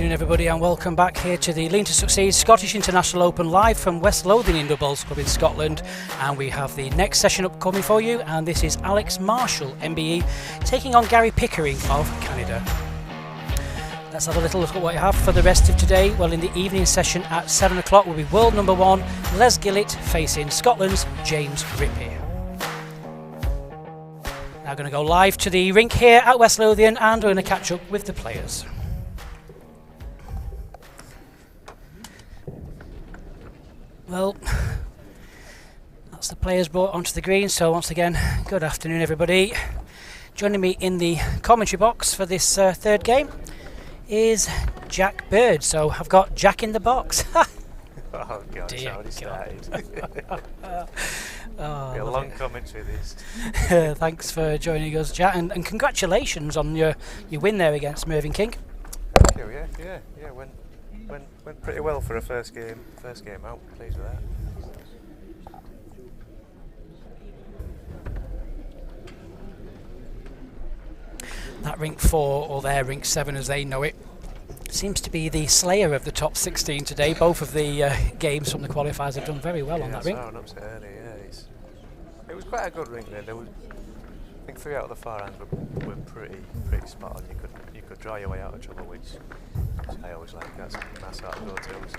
afternoon everybody and welcome back here to the Lean to Succeed Scottish International Open live from West Lothian Indoor Bowls Club in Scotland, and we have the next session upcoming for you, and this is Alex Marshall MBE taking on Gary Pickering of Canada. Let's have a little look at what you have for the rest of today. Well, in the evening session at 7 o'clock will be world number 1 Les Gillett facing Scotland's James Rippey. Now going to go live to the rink here at West Lothian and we're going to catch up with the players. Well, that's the players brought onto the green, so once again, good afternoon everybody. Joining me in the commentary box for this third game is Jack Bird, so I've got Jack in the box. Oh God, it's already started. A long commentary this. Thanks for joining us, Jack, and congratulations on your win there against Mervyn King. Thank you, yeah, went pretty well for a first game out. Pleased with that. That rink 4, or their rink 7 as they know it, seems to be the slayer of the top 16 today. Both of the games from the qualifiers have done very well on that rink. It was quite a good rink there. I think 3 out of the 4 hands were pretty spot on. You could draw your way out of trouble, which I always like. That's my sort of go-to. So.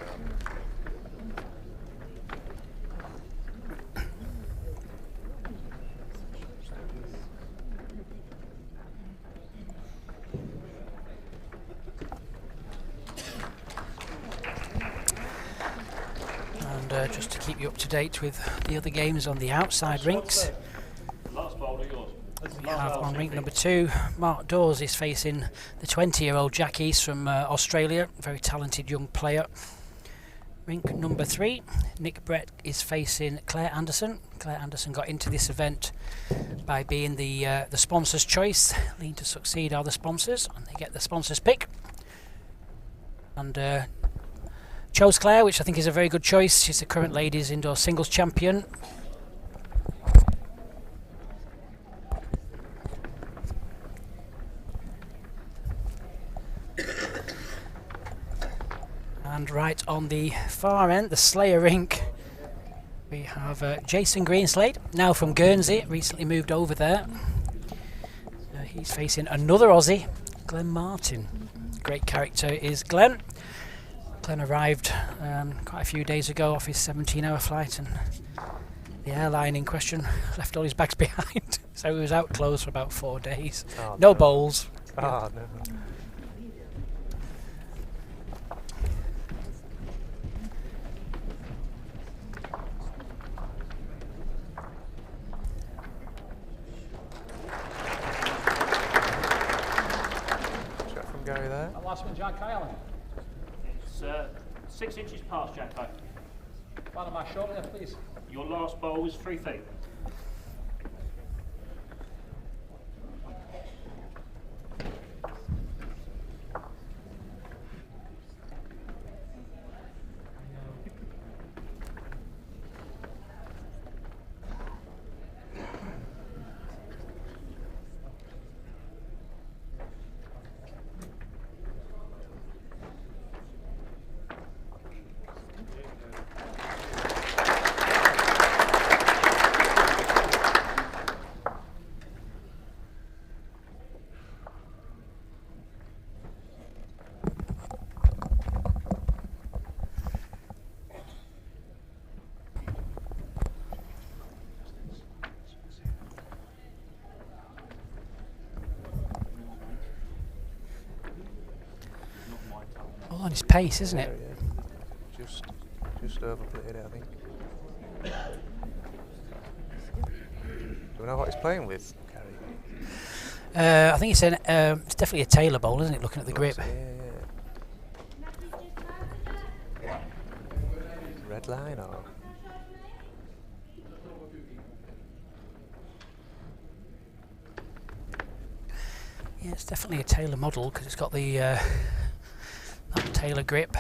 And just to keep you up to date with the other games on the outside rinks, we have on rink number 2, Mark Dawes is facing the 20-year-old Jack East from Australia, very talented young player. Rink number 3, Nick Brett is facing Claire Anderson. Claire Anderson got into this event by being the sponsor's choice. Lean to Succeed are the sponsors, and they get the sponsor's pick. And chose Claire, which I think is a very good choice. She's the current ladies indoor singles champion. And right on the far end, the Slayer rink, we have Jason Greenslade, now from Guernsey, recently moved over there. He's facing another Aussie, Glenn Martin. Great character is Glenn. Glenn arrived quite a few days ago off his 17-hour flight, and the airline in question left all his bags behind. So he was out closed for about 4 days. Oh, no bowls. Oh, no. Gary there. That last one, Jack Island. It's 6 inches past, Jacko. One of my shoulder there, please. Your last bowl was 3 feet. All on his pace, isn't it? Yeah. Just overplayed it, I think. Do we know what he's playing with, Gary? I think he's saying it's definitely a Taylor bowl, isn't it? Looking at the grip. Yeah. Red line or? Yeah, it's definitely a Taylor model because it's got the that Taylor grip.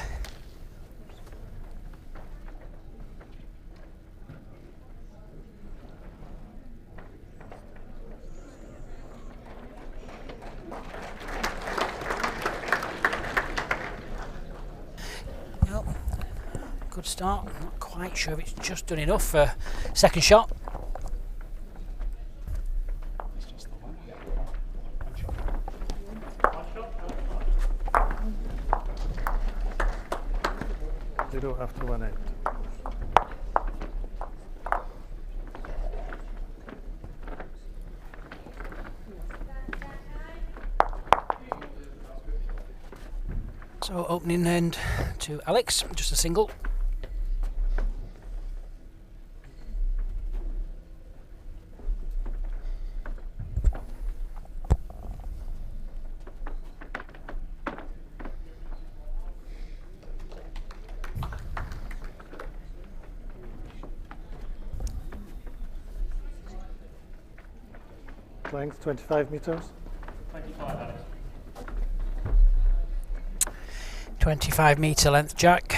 good start. Not quite sure if it's just done enough for second shot. Zero after 1 end. So opening end to Alex, just a single. Length 25 meters. 25, Alex. 25 metre length jack.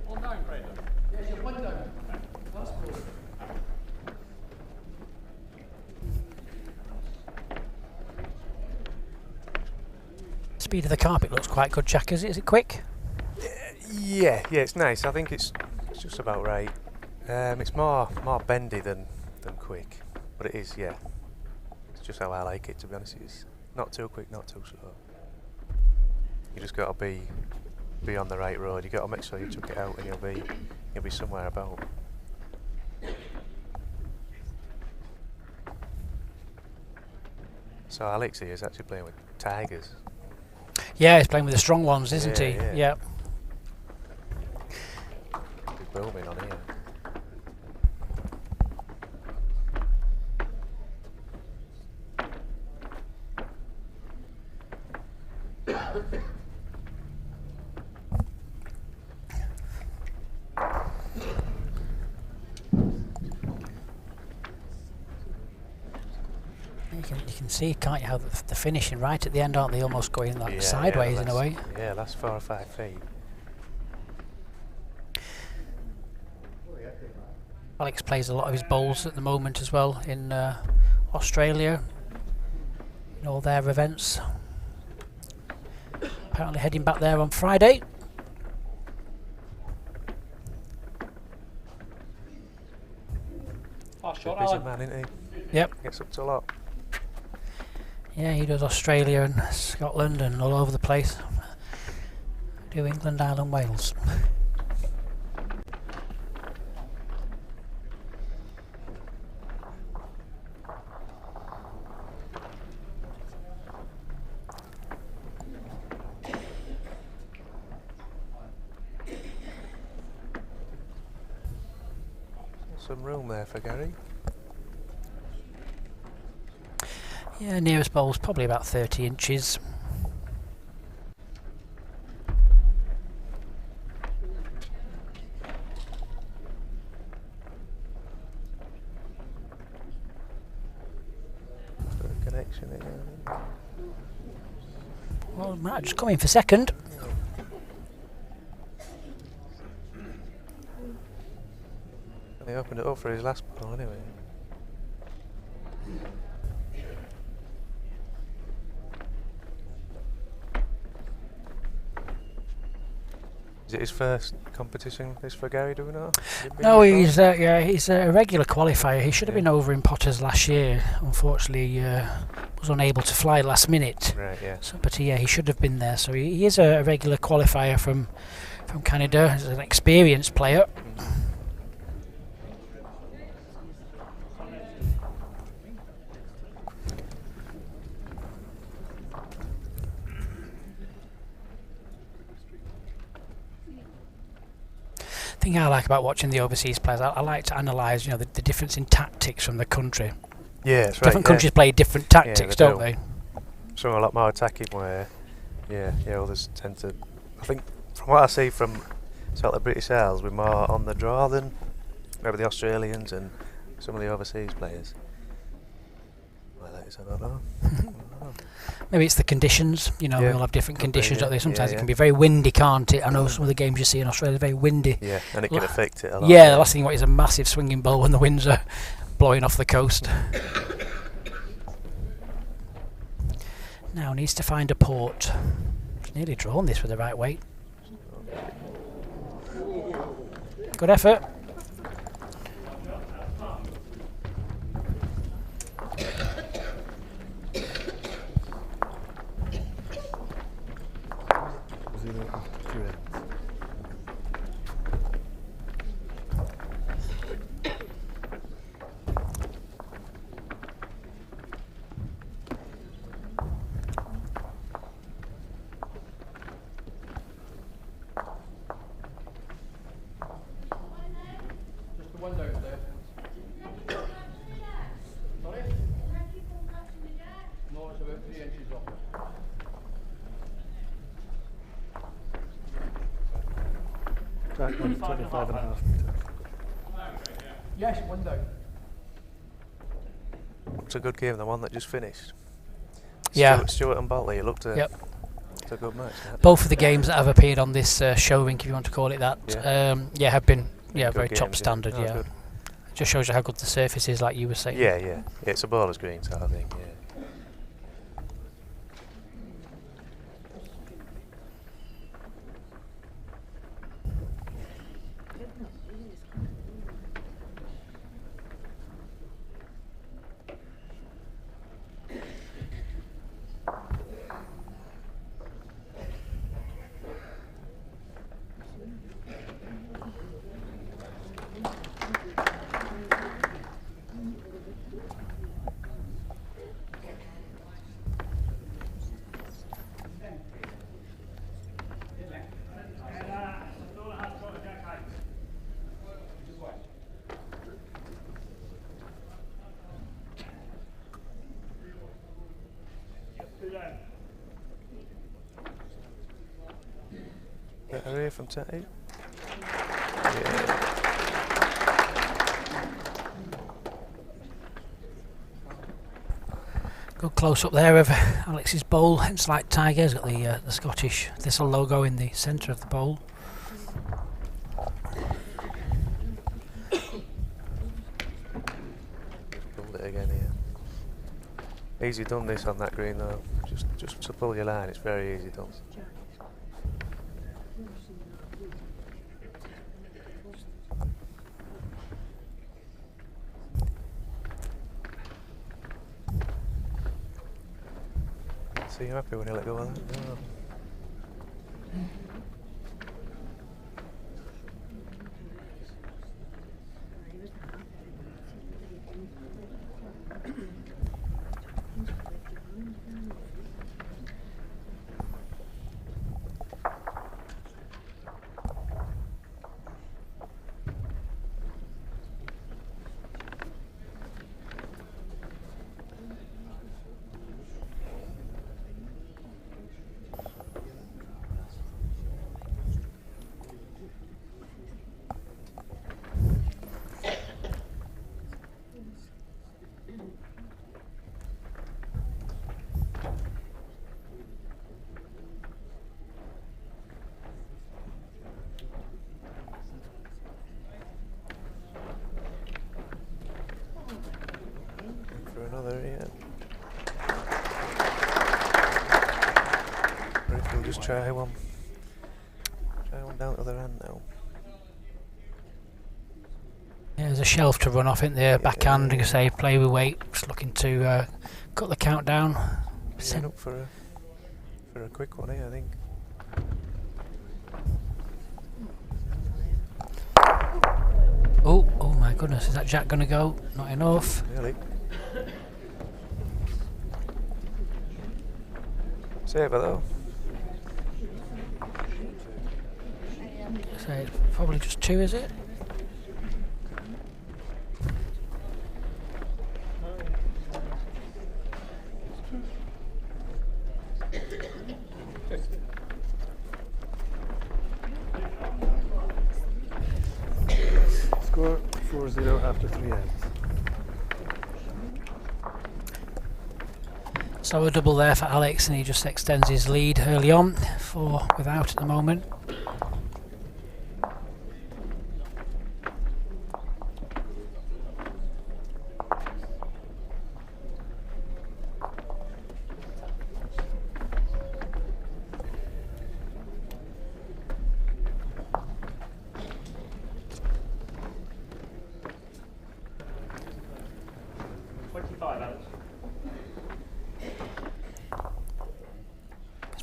One down, Brandon. Yes, you're one down. That's good. Speed of the carpet looks quite good, Jack. Is it quick? Yeah, it's nice. I think it's just about right. It's more bendy than quick, but it is, yeah. It's just how I like it, to be honest. It's not too quick, not too slow. You just got to be on the right road. You got to make sure you took it out, and you'll be somewhere about. So Alex here is actually playing with tigers. Yeah, he's playing with the strong ones, isn't he? Yeah. Yeah. He's booming on here. You can see, can't you, how the finishing right at the end, aren't they? Almost going like sideways in a way. Yeah, last 4 or 5 feet. Alex plays a lot of his bowls at the moment as well in Australia, in all their events. Apparently heading back there on Friday. Last shot, Busy Alan. man, isn't he? Yep. Gets up to a lot. Yeah, he does Australia and Scotland and all over the place. Do England, Ireland, Wales. Some room there for Gary. Yeah, nearest bowl's probably about 30 inches. Got a connection in there. Well, might just come in for second. And he opened it up for his last ball anyway. Is it his first competition this for Gary, do we know? No, he's a regular qualifier. He should have been over in Potters last year. Unfortunately, was unable to fly last minute. Right, yeah. So, but yeah, he should have been there. So he is a regular qualifier from Canada. He's an experienced player. The thing I like about watching the overseas players, I like to analyse, the difference in tactics from the country. Yeah, that's right. Different countries play different tactics, they don't do. they? Some are a lot more attacking where, others tend to. I think from what I see from sort of the British Isles, we're more on the draw than maybe the Australians and some of the overseas players. Well, that is, I don't know. Maybe it's the conditions. We Yeah, all have different could be, conditions, don't they? Sometimes yeah. it can be very windy, can't it? I know some of the games you see in Australia are very windy. Yeah, and it can affect it a lot. Yeah, the last thing you want is a massive swinging bowl when the winds are blowing off the coast. Now needs to find a port. nearly drawn this with the right weight. Good effort. Zero after 2 ends. Just the one down there. Sorry? No, it's about 3 inches off. Jack on 25.5 meters. Yes, one down. It's a good game, the one that just finished. Yeah. Stuart and Boltley, it looked a, Yep. it's a good match. That. Both of the games that have appeared on this show rink, if you want to call it that, have been Good very games, top standard. Oh, Yeah, good. it just shows you how good the surface is, like you were saying. Yeah, it's a bowler's green sort of thing, yeah. Get away from Tatty. Yeah. Good close up there of Alex's bowl. It's like Tiger. He's got the Scottish Thistle logo in the centre of the bowl. Pulled it again here. Easy done this on that green though. Just to pull your line, it's very easy done. So you're happy when you let go of that? No. For another, yeah. Right, we'll just try one. Try one down to the end now. Yeah, there's a shelf to run off in there. Backhand, like I say, play with weight. Just looking to cut the count down. Set up for a quick one here, I think. Oh my goodness, is that Jack going to go? Not enough. Nearly. Save it though. So probably just 2, is it? Score 4-0 after 3 ends. So a double there for Alex, and he just extends his lead early on. 4 without at the moment.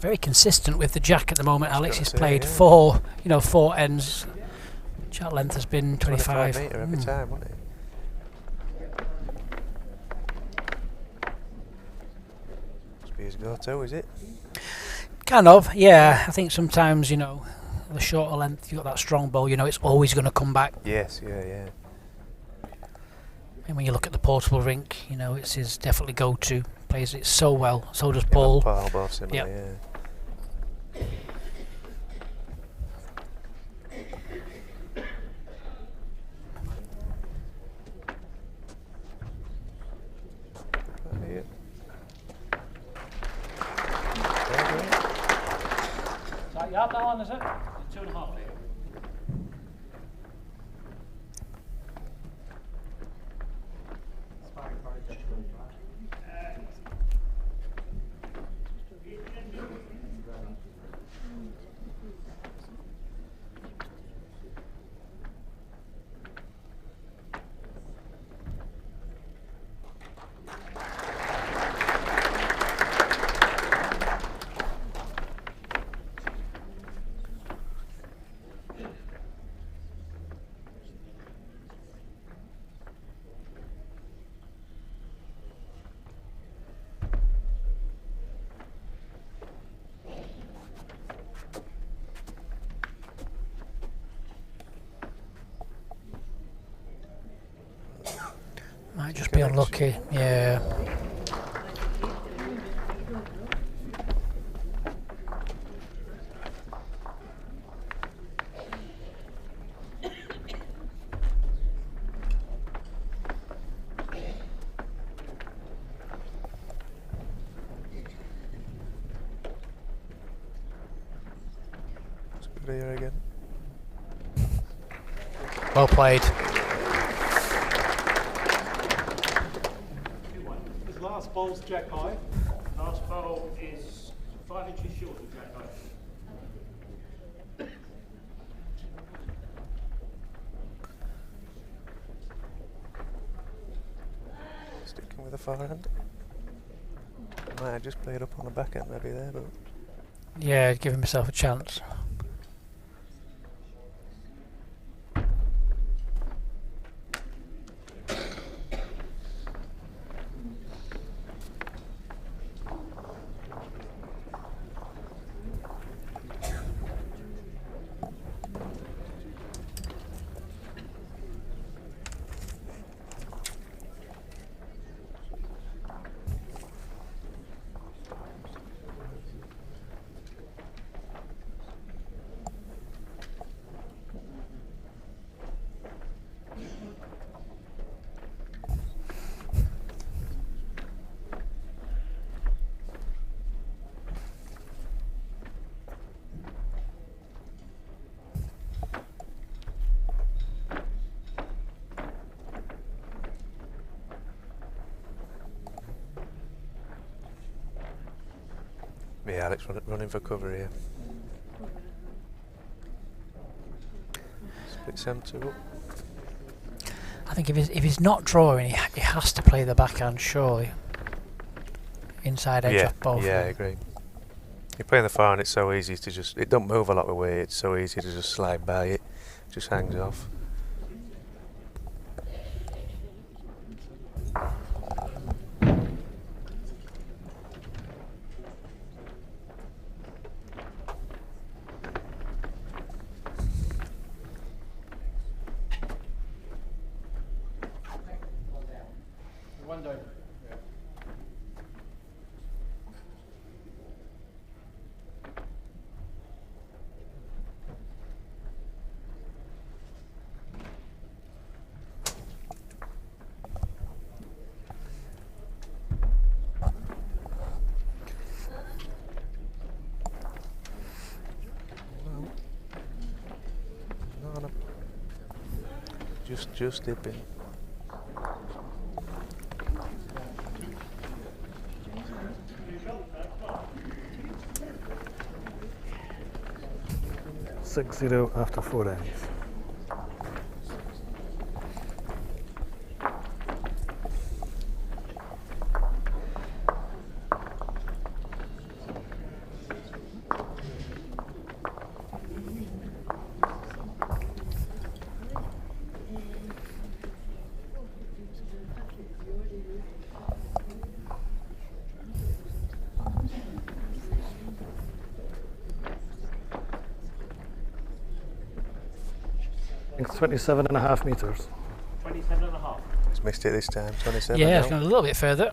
very consistent with the jack at the moment. Alex, he's say, played yeah. four ends. Jack length has been 25. metre every time, wasn't it? Must be his go-to, is it? Kind of, yeah. I think sometimes, the shorter length, you've got that strong bow, it's always going to come back. Yes, yeah. And when you look at the portable rink, it's his definitely go-to. Plays it so well. So does Paul. Paul both similar, Yep. yeah. Right, Is that yard that one, is it? 2.5 feet. Might just be unlucky, yeah. It's good here again. Well played. His last bowl's jack high. Last bowl is 5 inches short of jack high. Sticking with the forehand. Might have just played up on the backhand maybe there, but Yeah, giving himself a chance. yeah, Alex running for cover here. Split 7-2 up. I think if he's not drawing, he has to play the backhand, surely. Inside edge off both. Yeah, I agree. You're playing the forehand, it's so easy to just... It don't move a lot of weight, it's so easy to just slide by it. Just hangs off. One down. Yeah. No. Just dipping. Six 0 after 4 ends. I think 27.5 metres. 27 and a half. He's missed it this time. 27. Yeah, now. it's going a little bit further.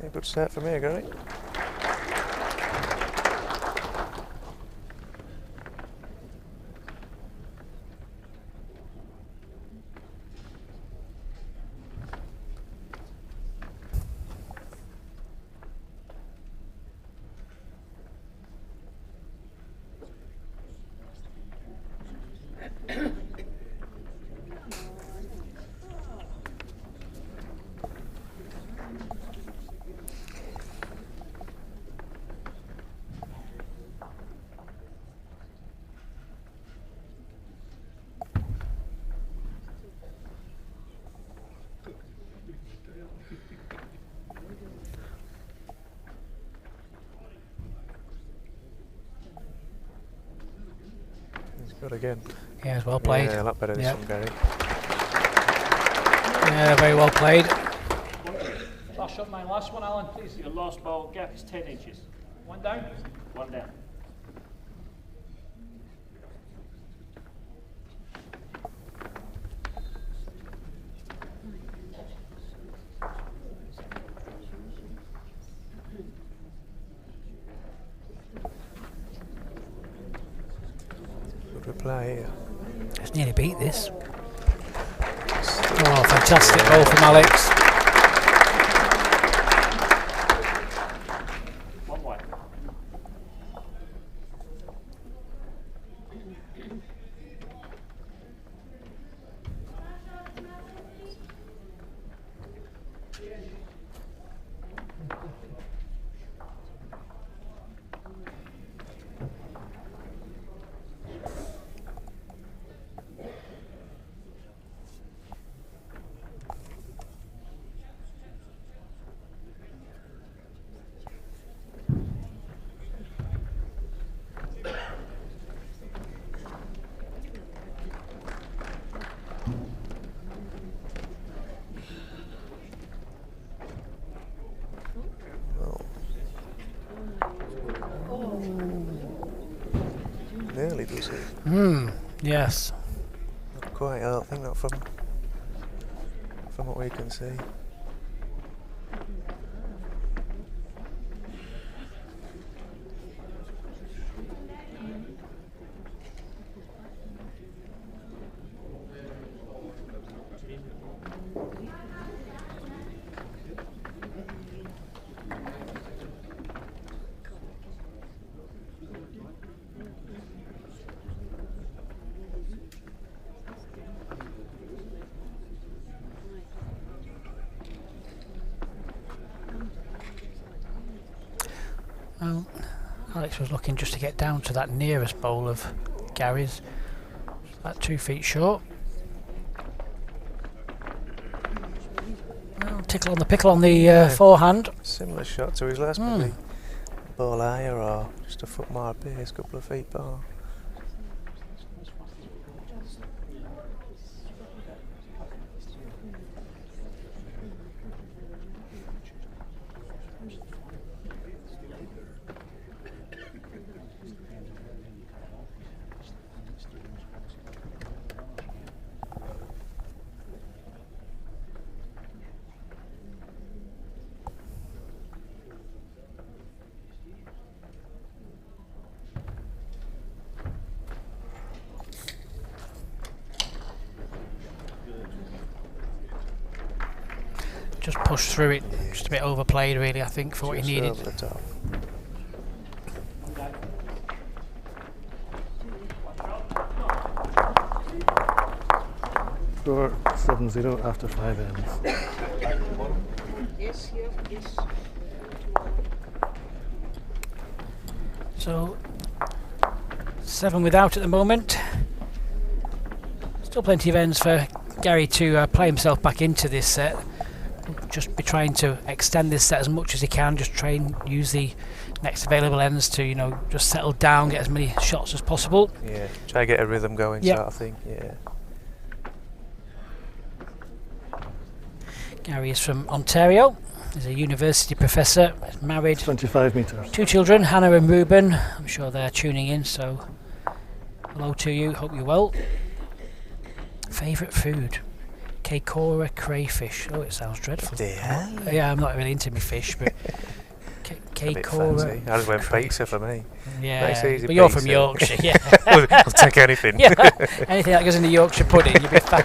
Yeah, good start for me, Gary. He's good again. Yeah, it's well played. Yeah, a lot better this Yep. one, Gary. Yeah, very well played. Last shot, mate. Last one, Alan, please. Your last bowl gap is 10 inches. One down. One down. Good reply here. Just nearly beat this. Oh, fantastic goal from Alex. One wide. Nearly does it. Yes. Not quite, I don't think, not from what we can see. Well, Alex was looking just to get down to that nearest bowl of Gary's. About 2 feet short. Well, tickle on the pickle on the forehand. Similar shot to his last, probably ball higher or just a foot more pace, couple of feet bar. Just pushed through it. Just a bit overplayed, really, I think, for what he Just needed. over the top. Score 7-0 after 5 ends. Yes, here, yes. So 7 without at the moment. Still plenty of ends for Gary to play himself back into this set. Just be trying to extend this set as much as he can. Just try and use the next available ends to, you know, just settle down, get as many shots as possible. Yeah, try to get a rhythm going, Yep. sort of thing. Yeah. Gary is from Ontario. He's a university professor. He's married. 25 metres. 2 children, Hannah and Ruben. I'm sure they're tuning in, so hello to you. Hope you're well. Favourite food? Kekora crayfish. Oh, it sounds dreadful. Yeah. Yeah, I'm not really into me fish, but A bit Kekora. fancy. I just went pizza for me. Yeah, Nice easy but you're from pizza. Yorkshire, yeah. I'll take anything. Yeah, anything that goes in the Yorkshire pudding, you'll be fine.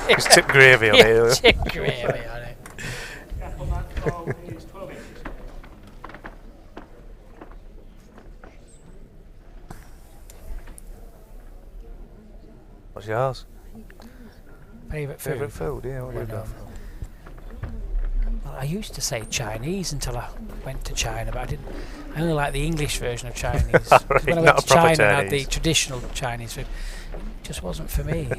Just tip gravy on Yeah, it. chip gravy on it. Gap on that ball is 12 inches. What's yours? Favourite food? Favourite food? Yeah, what do you Well go done. for? Well, I used to say Chinese until I went to China, but I only like the English version of Chinese. Right, When I not went a to proper China and had the Chinese. traditional Chinese food, it just wasn't for me.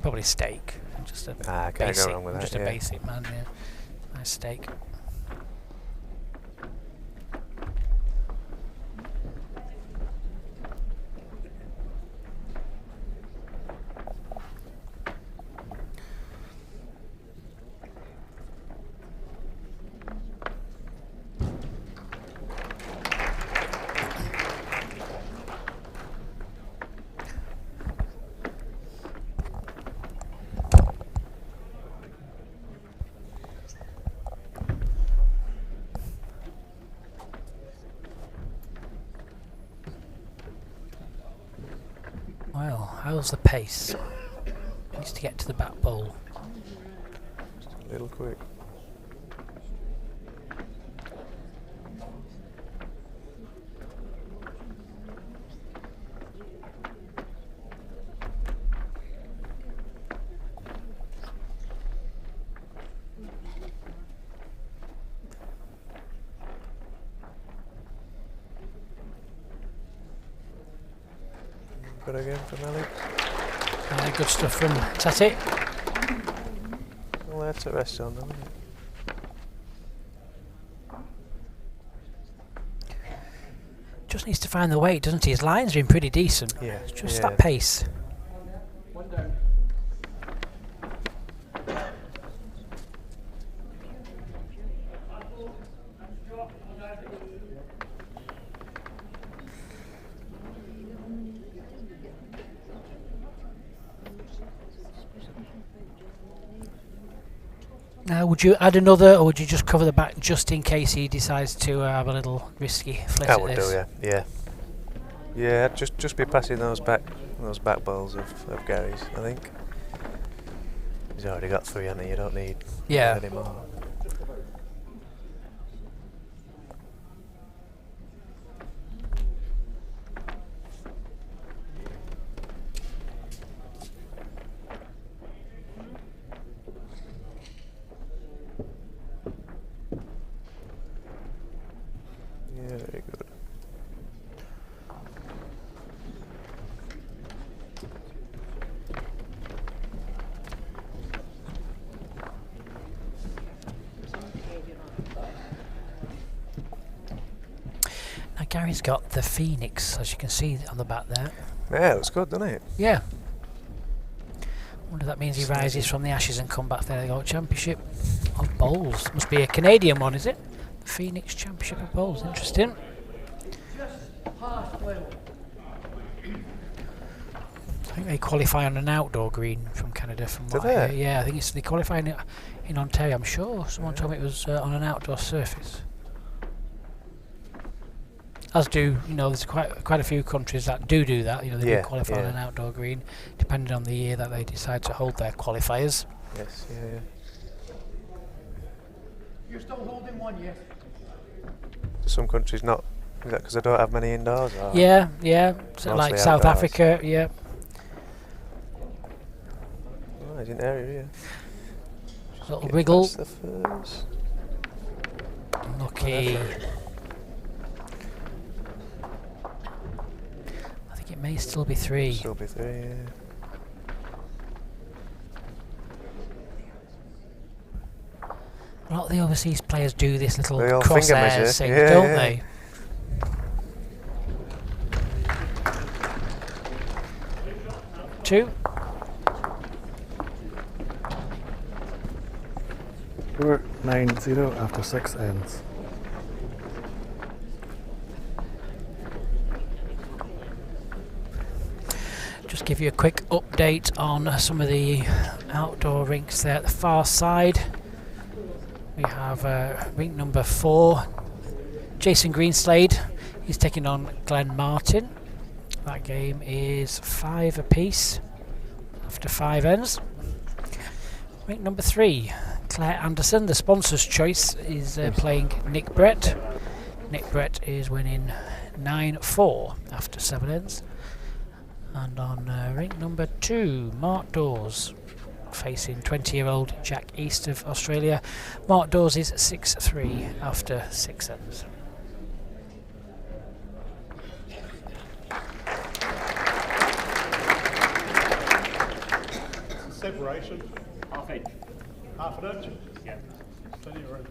Probably steak. Just a Ah, can't basic, go wrong with that. just a yeah. basic man. Yeah, nice steak. Well, how's the pace? Needs to get to the back bowl. A little quick. Good again from Alex. Good stuff from Tati. Well, that's a rest on them, isn't it? Just needs to find the weight, doesn't he? His line's been pretty decent. Yeah. It's just yeah. that pace. One down. Now, would you add another, or would you just cover the back just in case he decides to have a little risky flit I at would this? do, yeah. Yeah, just be passing those back balls of Gary's, I think. He's already got 3 on it, you don't need Yeah. any more. Yeah, very good. Now, Gary's got the Phoenix, as you can see on the back there. Yeah, it looks good, doesn't it? Yeah. Wonder if that means he rises from the ashes and come back there to go championship of bowls. Must be a Canadian one, is it? The Phoenix Championship of Bowls. Interesting. Past level. I think they qualify on an outdoor green from Canada. From Do what I hear. they? Yeah, I think they qualify in Ontario. I'm sure someone told me it was on an outdoor surface. As do, there's quite a few countries that do that. They Yeah, do qualify on yeah. an outdoor green, depending on the year that they decide to hold their qualifiers. Yes, yeah. You're still holding one, yes? Some countries not, is that because they don't have many indoors? Or? Yeah. So Mostly like South outdoors. Africa, yeah. Imagine area here. Little wriggle. The first. Lucky. I think it may still be 3. Still be 3, yeah. A lot of the overseas players do this little They all finger measure. crosshairs thing, Yeah, don't yeah. they? Two. Score 9-0 after 6 ends. Just give you a quick update on some of the outdoor rinks there at the far side. We have rink number 4, Jason Greenslade. He's taking on Glenn Martin. That game is 5 apiece after 5 ends. Rink number 3, Claire Anderson, the sponsor's choice, is playing Nick Brett. Nick Brett is winning 9-4 after 7 ends. And on rink number 2, Mark Dawes facing 20-year-old Jack East of Australia. Mark Dawes is 6-3 after 6 ends. Separation, Half inch. half an inch. Yeah. Plenty of room.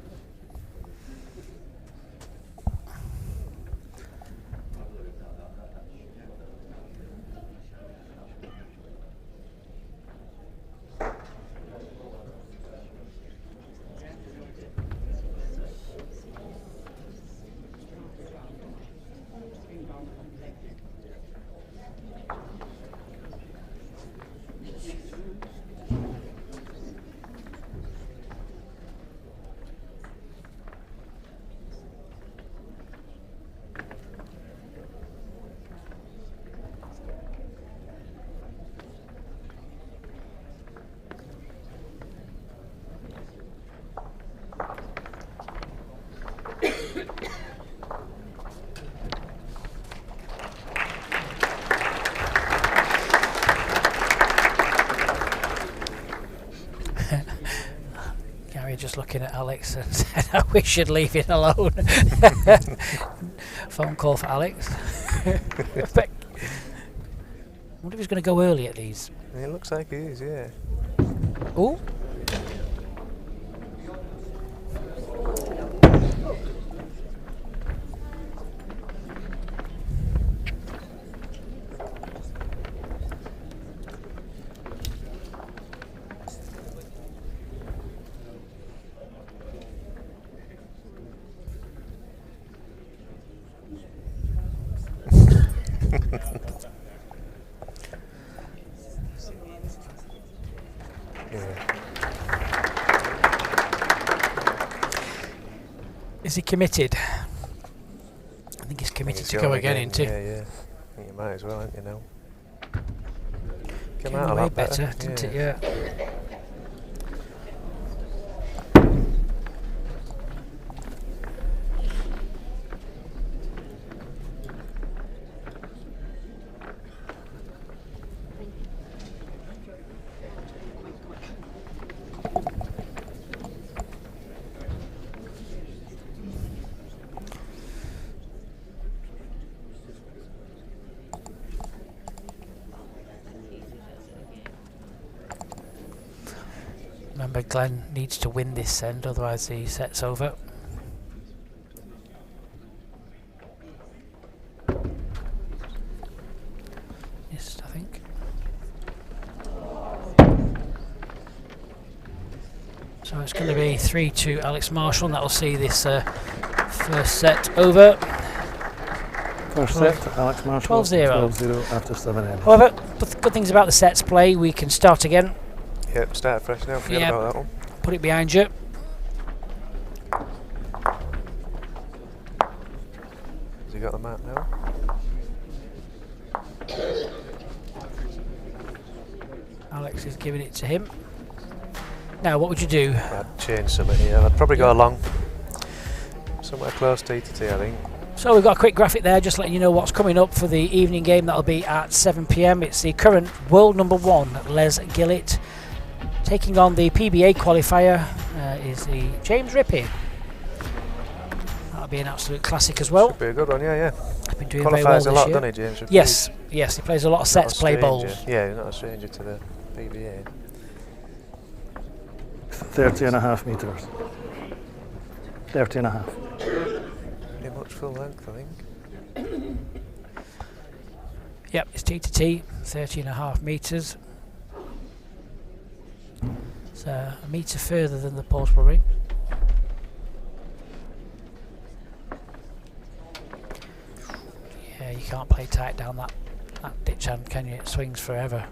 Gary just looking at Alex and said, I wish you'd leave it alone. Phone call for Alex. I wonder if he's going to go early at these. It looks like he is, yeah. Ooh. Is he committed? I think he's committed to go again, isn't he? Yeah, yeah. I think you might as well, ain't you now? Came Came out a away lot better, didn't it? Yeah. Remember, Glenn needs to win this end, otherwise the set's over. Missed, I think. So it's going to be 3-2 Alex Marshall, and that'll see this first set over. First set, Alex Marshall, 12-0. 12-0 after 7 ends. However, the good things about the sets play, we can start again. Yep, start fresh now, forget Yeah. about that one. Put it behind you. Has he got the map now? Alex is giving it to him. Now, what would you do? I'd change something here. I'd probably go along. Somewhere close to T, I think. So we've got a quick graphic there, just letting you know what's coming up for the evening game. That'll be at 7 PM. It's the current world number 1, Les Gillett, Taking on the PBA qualifier is the James Rippey. That'll be an absolute classic as well. Should be a good one, yeah. He's been doing very well Qualifies this a lot, year. doesn't he, James? Rippey? Yes, yes, he plays a lot of Not a sets, play bowls. stranger. Yeah, he's not a stranger to the PBA. 30.5 metres. 30.5. Pretty much full length, I think. Yep, it's T to T, 30.5 metres. It's a metre further than the portable ring. Yeah, you can't play tight down that ditch hand, can you? It swings forever.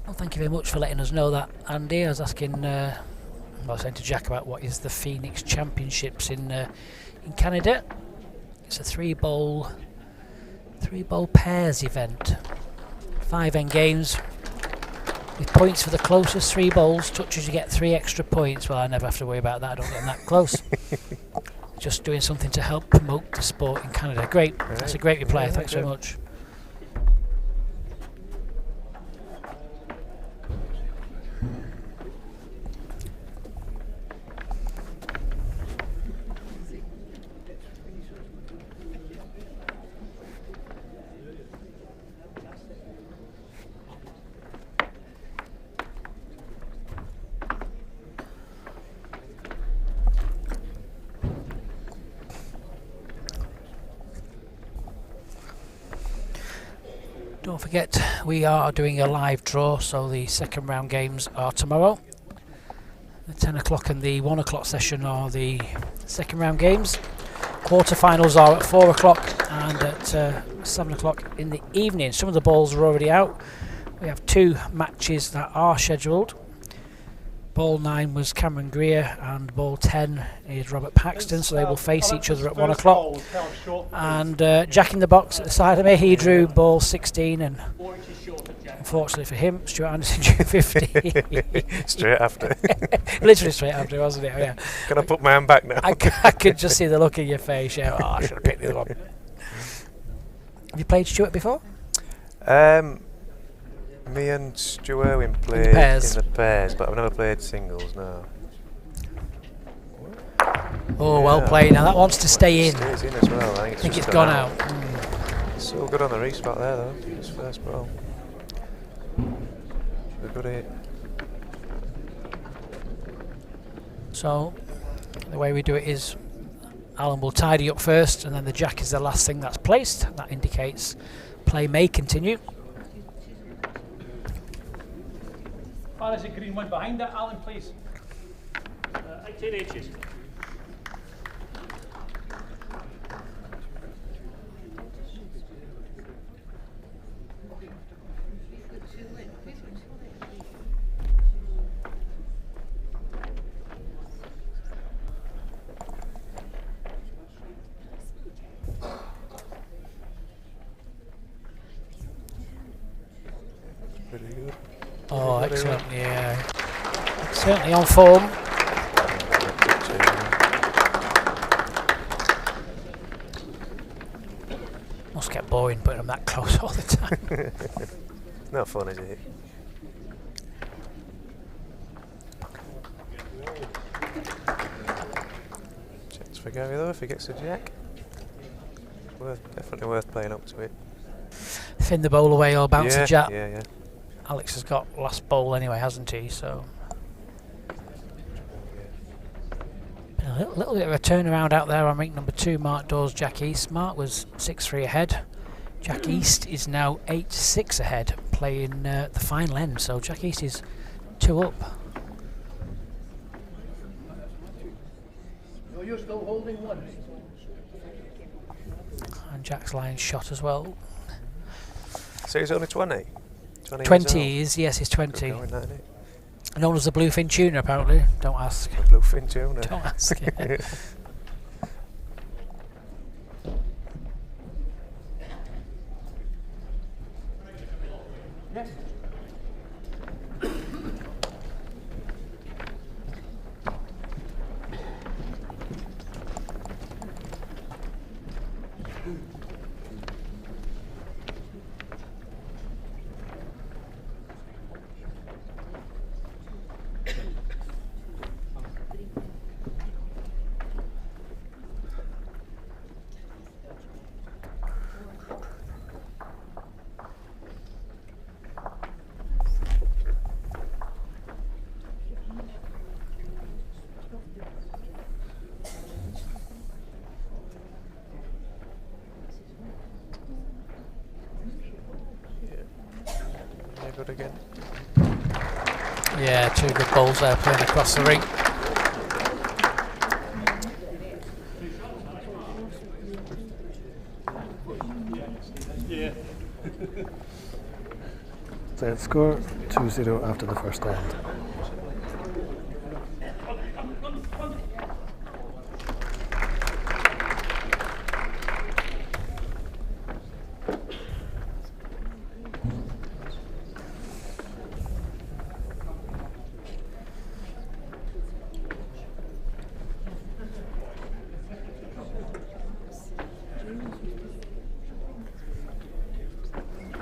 Well, thank you very much for letting us know that, Andy. I was asking, I was saying to Jack about what is the Phoenix Championships in Canada. It's a three bowl pairs event. 5 end games with points for the closest 3 bowls. Touches, you get 3 extra points. Well, I never have to worry about that. I don't get that close. Just doing something to help promote the sport in Canada. Great. Right. That's a great reply. Yeah, Thanks very much. Don't forget, we are doing a live draw, so the second round games are tomorrow. The 10 o'clock and the 1 o'clock session are the second round games. Quarterfinals are at 4 o'clock and at 7 o'clock in the evening. Some of the balls are already out. We have 2 matches that are scheduled. Ball 9 was Cameron Greer and ball 10 is Robert Paxton, so they will face each other at 1 o'clock. And Jack in the box at the side of me, he drew ball 16, and unfortunately for him, Stuart Anderson drew 50. Straight after. Literally straight after, wasn't it? Oh, yeah. Can I put my hand back now? I could just see the look in your face. Yeah, oh, I should have picked the other one. Have you played Stuart before? Me and Stu Irwin played in the pairs, but I've never played singles, no. Oh, well played. Now that wants to stay in. Stays in as well. I think It's gone out. So good on the respot there, though. His first ball. A good hit. So the way we do it is Alan will tidy up first, and then the jack is the last thing that's placed. That indicates play may continue. Far as the green one behind that, Alan, please. 18 inches. Pretty good. Oh, excellent, yeah. Certainly on form. Must get boring putting them that close all the time. Not fun, is it? Chance for Gary though if he gets a jack. Definitely worth playing up to it. Thin the bowl away or bounce the jack. Yeah. Alex has got last bowl anyway, hasn't he? So been a little bit of a turnaround out there on rink number 2, Mark Dawes, Jack East. Mark was 6-3 ahead. Jack East is now 8-6 ahead, playing the final end. So Jack East is 2 up. No, you're still holding one. And Jack's line shot as well. So he's only 20? 20 is, yes, he's 20. Good going, that, isn't it? Known as the Bluefin Tuner, apparently. Don't ask. The bluefin tuna. Don't ask. Yeah. Yeah, good again. Yeah, two good bowls there playing across the ring. Yeah. Set score 2-0 after the first end.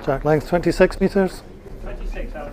Jack length 26 metres. 26 out.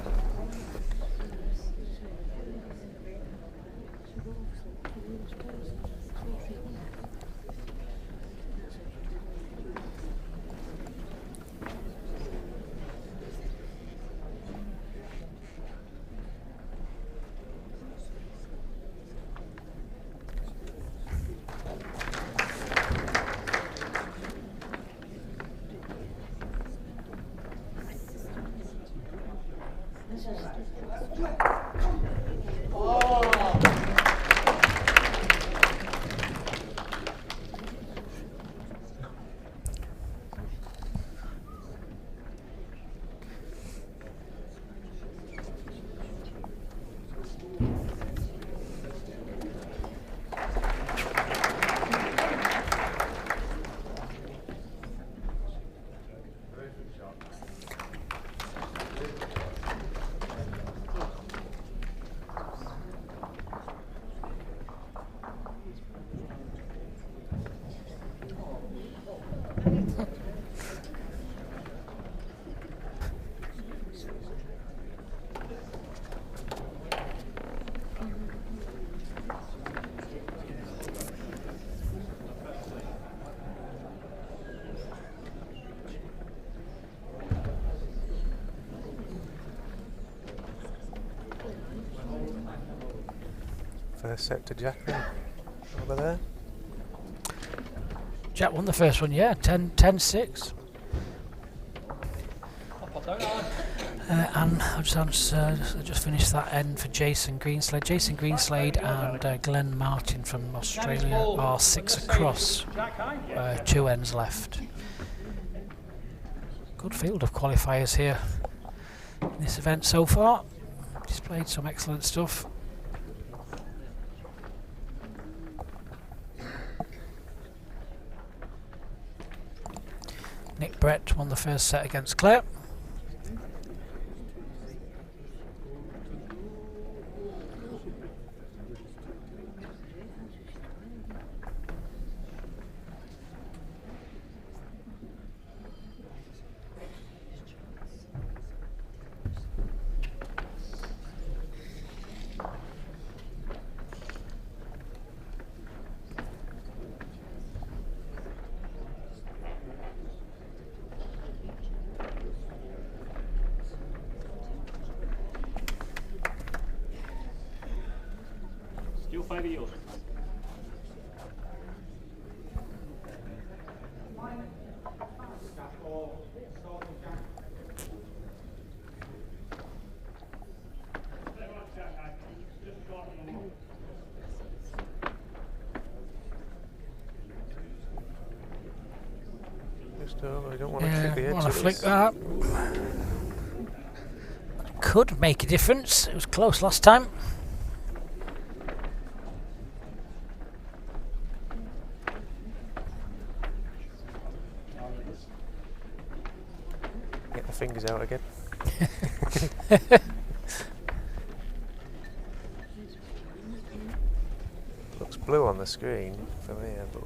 First set to Jack then, over there. Jack won the first one, yeah, 10-6. And I'll just finish that end for Jason Greenslade. Jason Greenslade and Glenn Martin from Australia are 6 across, 2 ends left. Good field of qualifiers here in this event so far. Displayed some excellent stuff. Nick Brett won the first set against Claire. Still favour yours. Just over, I don't want to click the edge. Want to of flick this. that. Could make a difference. It was close last time. Get the fingers out again. Looks blue on the screen from here, but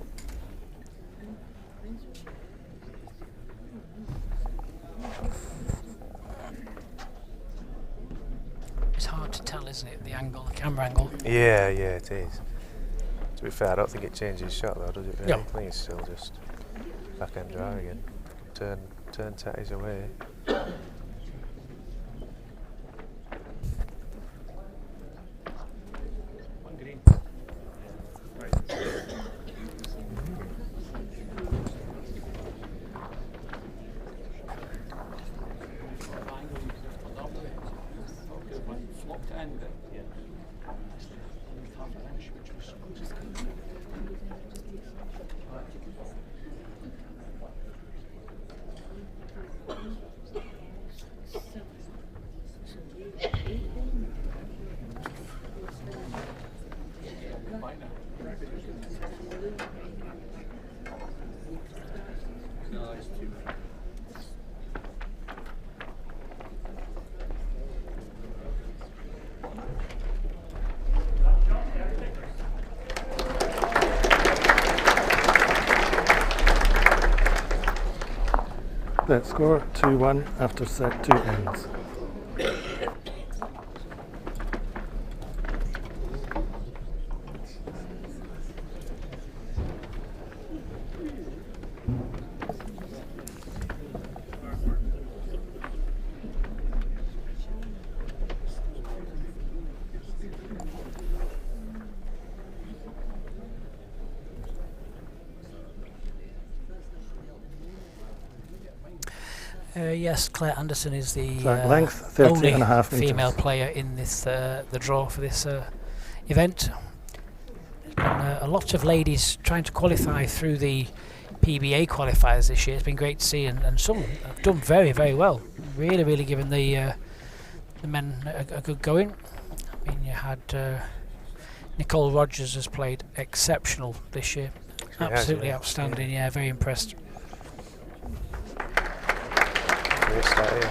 It's hard to tell, isn't it? The angle, the camera angle. yeah, it is. To be fair, I don't think it changes shot though, does it? Really? No. I think it's still just back end dry again. Turn tatties away. One green. end it. Yeah. Right now. No, it's too many. Net score 2-1 after set 2 ends. Yes, Claire Anderson is the Length 30 only and a half female metres. player in this the draw for this event. A lot of ladies trying to qualify through the PBA qualifiers this year. It's been great to see, and some have done very, very well. Really given the men a good going. I mean, you had Nicole Rogers has played exceptional this year. She has, Absolutely yeah. outstanding. Yeah, very impressed. Great start here.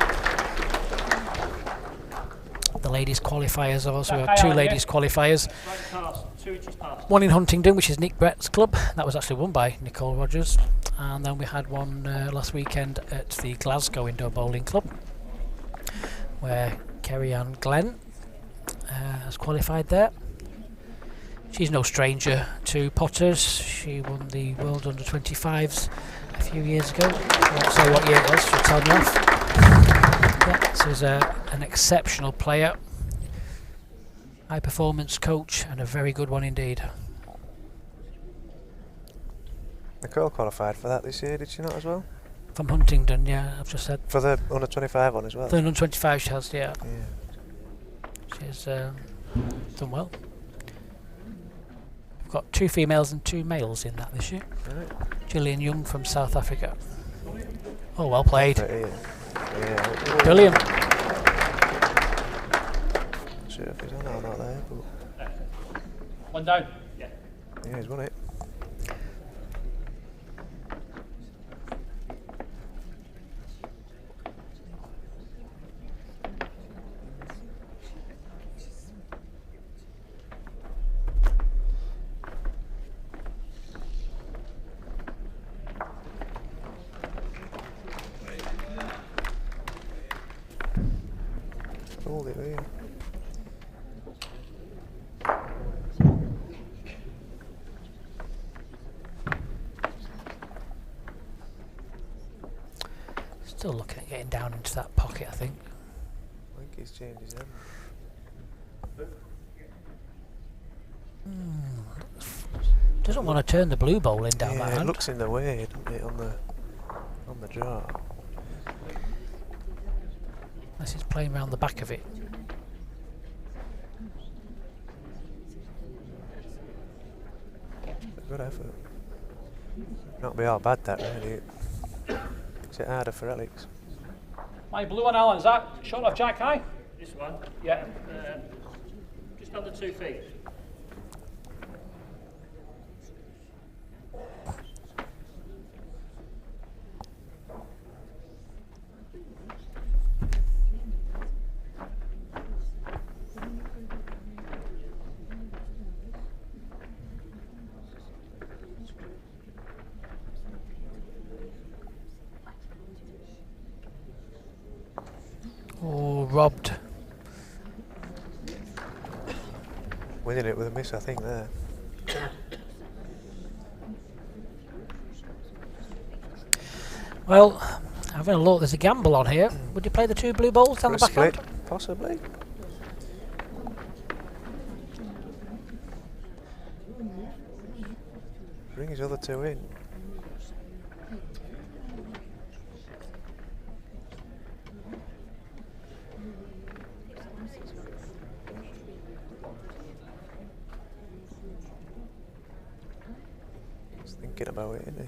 The ladies qualifiers also. We Okay, had 2 Alan, ladies qualifiers. Right past, 2 inches past. One in Huntingdon, which is Nick Brett's club. That was actually won by Nicole Rogers. And then we had one last weekend at the Glasgow Indoor Bowling Club, where Kerry-Ann Glenn has qualified there. She's no stranger to potters. She won the World Under-25s a few years ago. I won't say what year it was, she'll tell me off. Yeah, so she's an exceptional player, high performance coach, and a very good one indeed. Nicole qualified for that this year, did she not as well? From Huntingdon, yeah, I've just said. For the under 25 one as well. The under-25 she has, yeah. Yeah. She's done well. We've got 2 females and 2 males in that this year. Right. Gillian Young from South Africa. Oh, well played. Yeah. Brilliant. Sure if he's on or not there, but One down. Yeah. yeah, he's won it. Hold it there. Still looking at getting down into that pocket, I think. I think he's changed his hand. Doesn't want to turn the blue bowling down that Yeah, it hand. looks in the way, doesn't it, on the draw. Unless he's playing around the back of it. Good effort. Not be all bad that really. Makes it harder for Alex. My blue one, Alan, is that short of Jack High? This one, Yeah. just under 2 feet. Oh, robbed. Winning it with a miss, I think, there. Well, having a look, there's a gamble on here. Would you play the 2 blue bowls down For the a backhand? split, possibly. Bring his other 2 in. thinking about it, isn't he?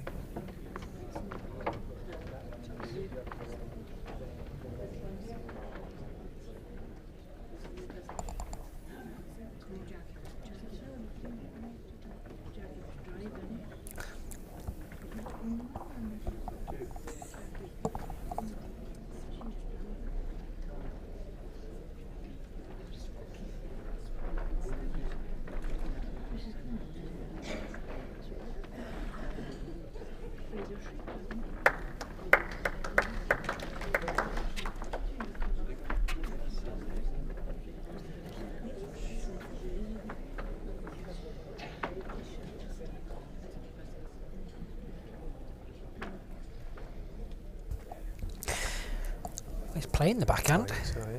He's playing the backhand. So, yeah.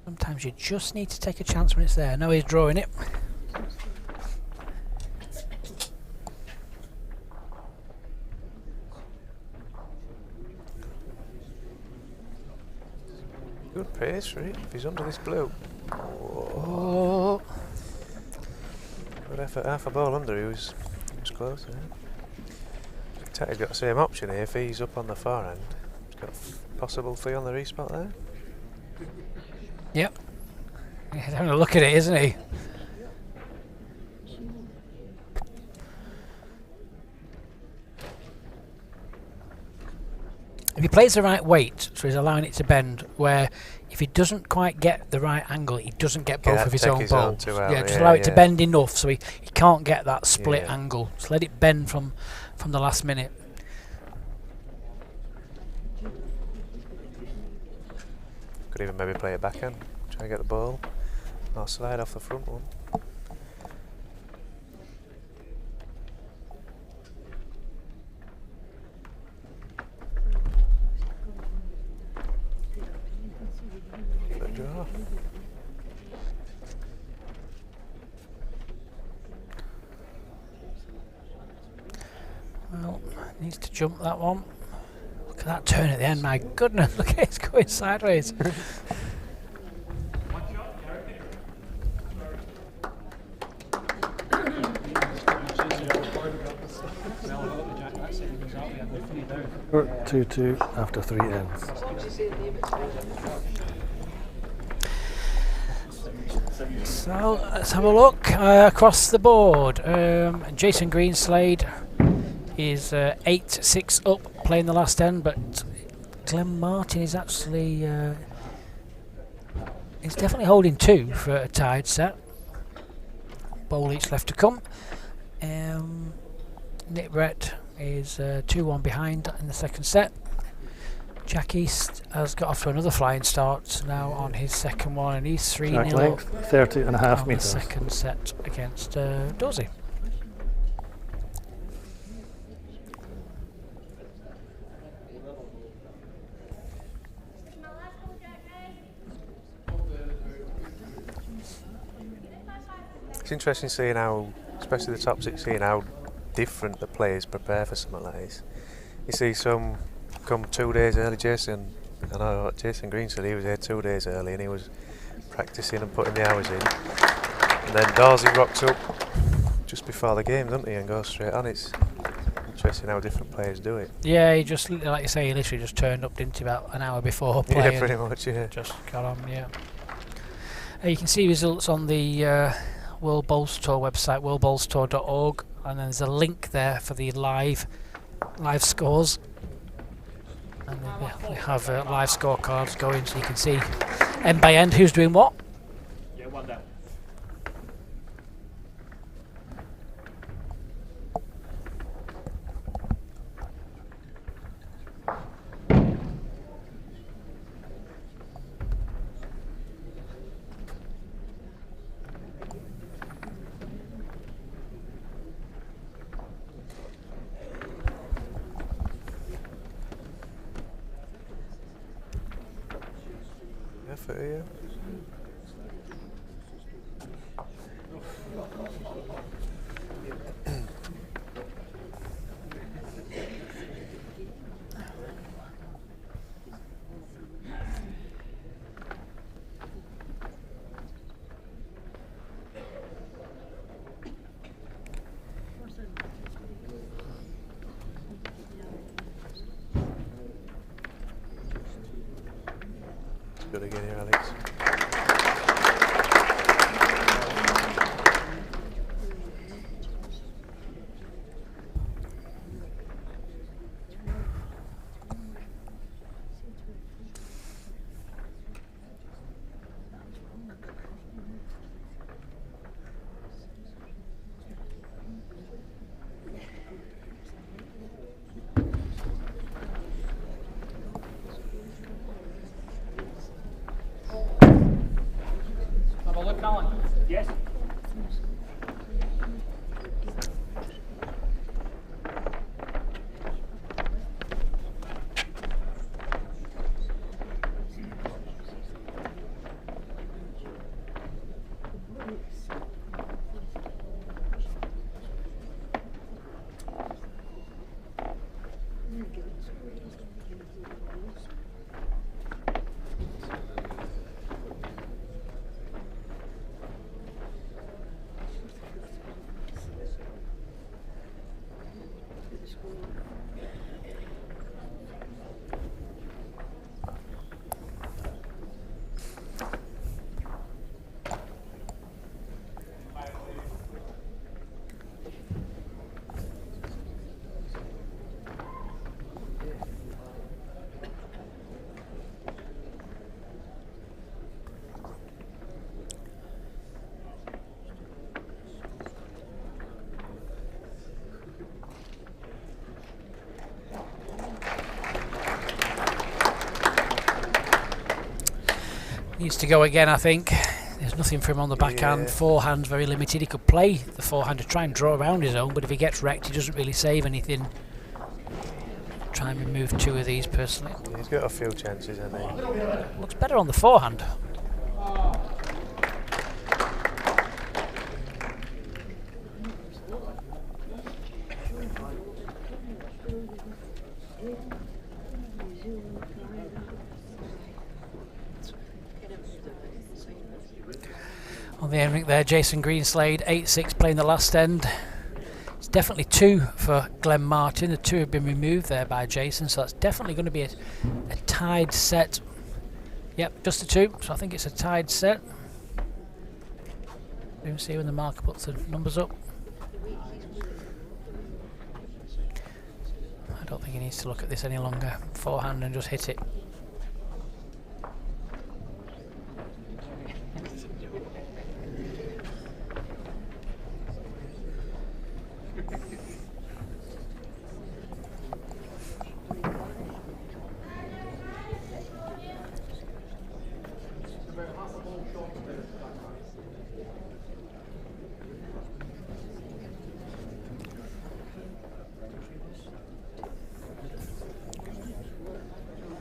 Sometimes you just need to take a chance when it's there. Now he's drawing it. Good pace, right? If he's under this blue. Oh, Good effort, half a ball under, he was close. Yeah. He's got the same option here. If he's up on the far end, he's got a possible 3 on the respot there. yep. He's having a look at it, isn't he? If he plays the right weight, so he's allowing it to bend, where if he doesn't quite get the right angle, he doesn't get both of his take own his own balls. two out, Yeah, just yeah, allow it to yeah. bend enough so he can't get that split Yeah. angle. Just let it bend from the last minute. Could even maybe play a backhand, try and get the ball. Or slide off the front one. Good draw. Well, needs to jump that one. Look at that turn at the end, my goodness, look at it, it's going sideways. Score 2-2 after 3 ends. So let's have a look across the board. Jason Greenslade is 8-6 up, playing the last end, but Glenn Martin is actually he's definitely holding 2 for a tied set. Bowl each left to come. Nick Brett is 2-1 behind in the second set. Jack East has got off to another flying start now on his second one, and he's 3-0 Track up length 30.5 on the metres. second set against Dorsey. It's interesting seeing how, especially the top 16, how different the players prepare for something like this. You see some come 2 days early. Jason Green said he was here 2 days early and he was practicing and putting the hours in. And then Dorsey rocks up just before the game, doesn't he, and goes straight on. It's interesting how different players do it. Yeah, he just, like you say, he literally just turned up, didn't he, about an hour before playing. Yeah, pretty much, yeah. Just got on, yeah. You can see results on the World Bowls Tour website, worldbowlstour.org, and then there's a link there for the live scores. And they have live scorecards going, so you can see end by end who's doing what. Yeah, 1 down. Effort here. good again here, Alex. Have a look, Alan. Yes. Needs to go again, I think. There's nothing for him on the backhand. Yeah. Forehand's very limited. He could play the forehand to try and draw around his own, but if he gets wrecked, he doesn't really save anything. Try and remove two of these personally. Yeah, he's got a few chances, hasn't he? Looks better on the forehand. On the end rink there, Jason Greenslade, 8-6 playing the last end. It's definitely 2 for Glenn Martin. The 2 have been removed there by Jason, so that's definitely going to be a tied set. Yep, just a 2, so I think it's a tied set. We'll see when the marker puts the numbers up. I don't think he needs to look at this any longer. Forehand and just hit it.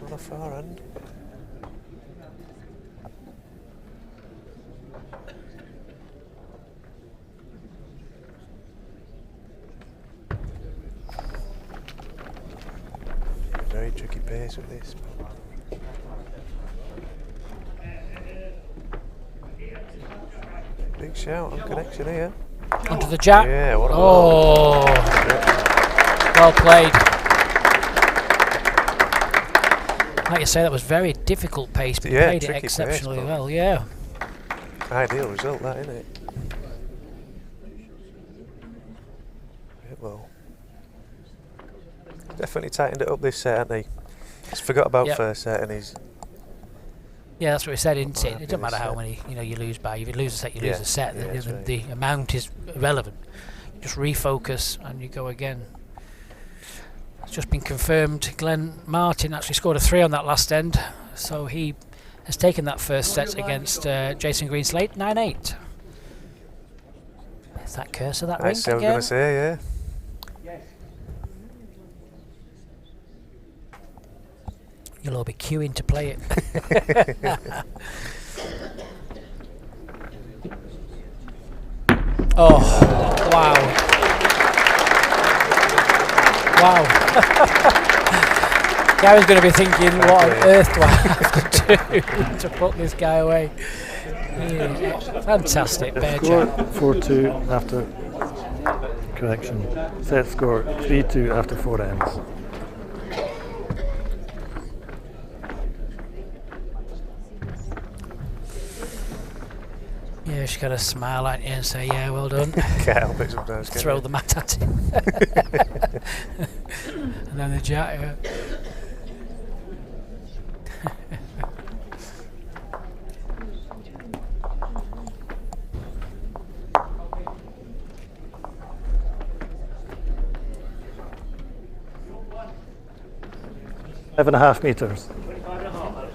On the far end. Very tricky pace with this. Big shout on connection here. Onto the jack. Yeah, what a Oh, well played. Like you say, that was very difficult pace, but Yeah, played it tricky pace, exceptionally but- well. Yeah. Ideal result, that, isn't it? Yeah, well, definitely tightened it up this set, hasn't he? He's forgot about Yep. first set, and he's Yeah, that's what we said, isn't it? Happy It doesn't matter this how set. many you lose by. If you lose a set, you lose Yeah, a set. yeah, that's The right. amount is irrelevant. Just refocus and you go again. It's just been confirmed. Glenn Martin actually scored a 3 on that last end, so he has taken that first set against Jason Greenslade, 9-8. Is that cursor that I rink was going again? to say, yeah. You'll all be queuing to play it. Oh, wow. Wow. Gary's going to be thinking, what on earth do I have to do to put this guy away? Yeah, fantastic, bear Score jack. 4-2 after correction. Set score 3-2 after 4 ends. Yeah, she's got to smile at you and say, yeah, well done. Can't help it sometimes. can Throw you? the mat at him. And then the jack. Five and a half meters. 25 and a half, Alex.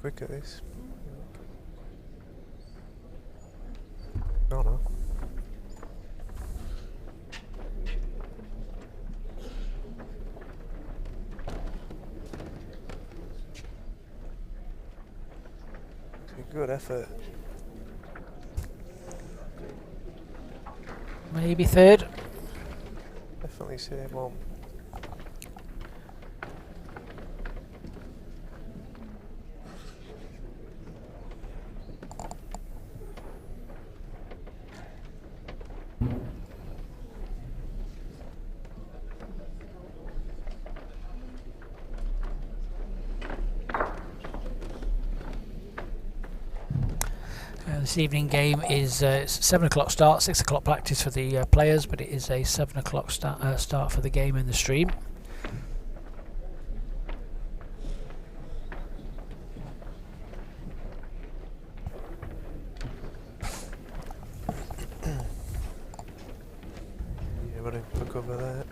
Quick at this. No. It's a good effort. Maybe third. Definitely say one. This evening game is it's 7 o'clock start, 6 o'clock practice for the players, but it is a 7 o'clock start for the game in the stream. Yeah, running for cover there.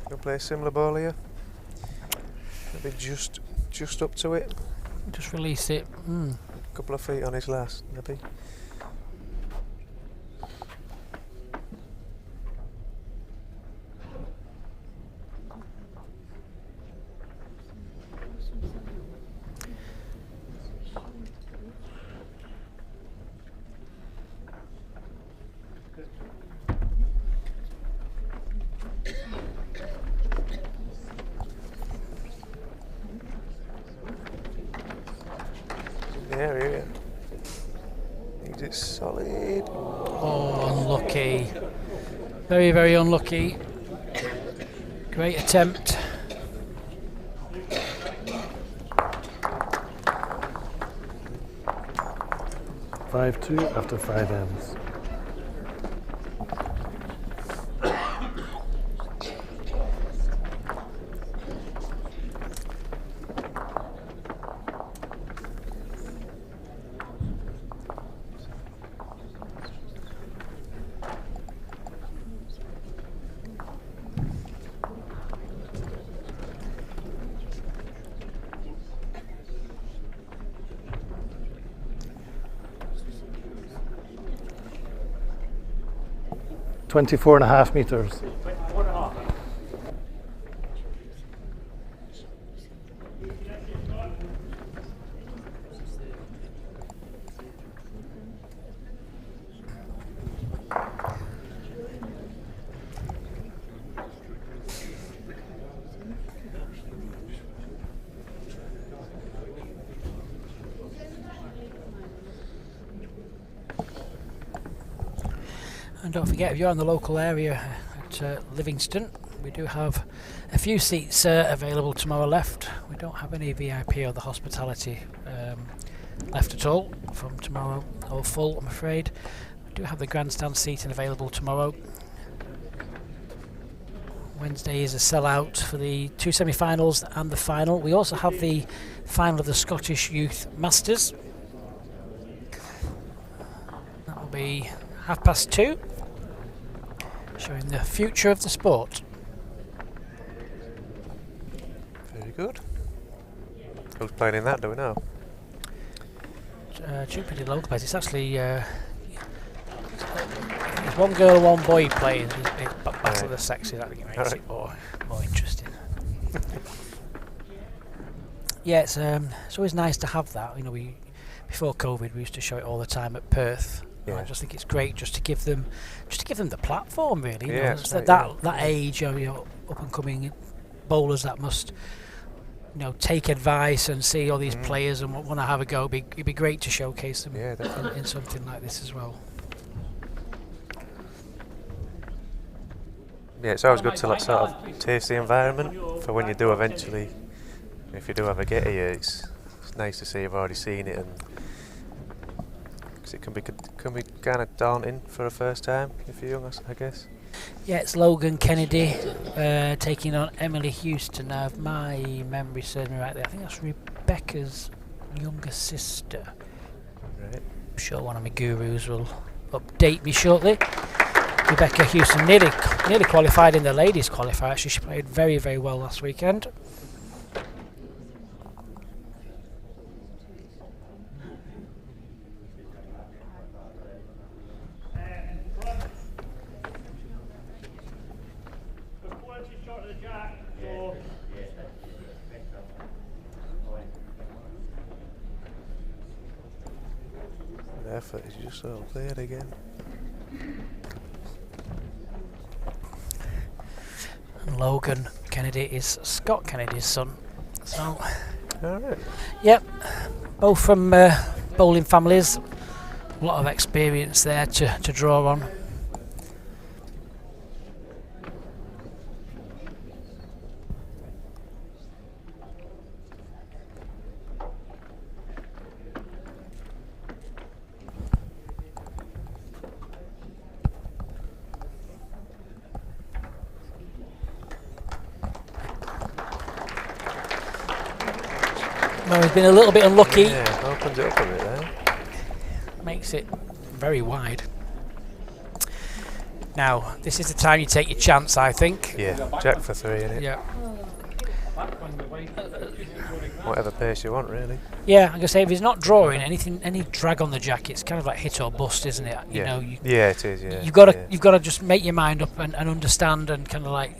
Gonna play a similar ball here. Maybe just up to it. Just release it. Couple of feet on his last, maybe. Area. Needs it solid. Oh, unlucky. Very, very unlucky. Great attempt. 5-2 after 5 ends. .24.5 meters. 24.5. And don't forget, if you're in the local area at Livingston, we do have a few seats available tomorrow left. We don't have any VIP or the hospitality left at all from tomorrow, all full I'm afraid. We do have the grandstand seating available tomorrow. Wednesday is a sellout for the 2 semi-finals and the final. We also have the final of the Scottish Youth Masters. That will be 2:30, showing the future of the sport. Very good. Who's playing in that, do we know? Two pretty local players. It's actually there's one girl and one boy playing. It's Battle of the Sexes. I think it makes it more interesting. Yeah, it's always nice to have that. You know, before COVID we used to show it all the time at Perth. Yeah. I just think it's great just to give them the platform, really. Yeah, It's right, that age, you know, up and coming bowlers that must, you know, take advice and see all these players and want to have a go. It'd be great to showcase them in something like this as well. Yeah, it's always good to like, sort of taste the environment for when you do eventually, if you do ever get here, it's nice to see you've already seen it, and because it can be kind of daunting for a first time if you're young, I guess. Yeah, it's Logan Kennedy taking on Emily Houston. Now, if my memory serves me right there, I think that's Rebecca's younger sister. Right. I'm sure one of my gurus will update me shortly. Rebecca Houston nearly qualified in the ladies qualifier. Actually, she played very, very well last weekend. The effort is just sort of there again. And Logan Kennedy is Scott Kennedy's son. So, Alright. yep, both from bowling families. A lot of experience there to draw on. Well, he's been a little bit unlucky. Yeah, opens it up a bit there. Makes it very wide. Now, this is the time you take your chance, I think. Yeah, jack for 3 in it. Yeah. Whatever pace you want, really. Yeah, I'm gonna say if he's not drawing any drag on the jack, it's kind of like hit or bust, isn't it? You know, yeah, it is. Yeah, you've got to just make your mind up and understand and kind of like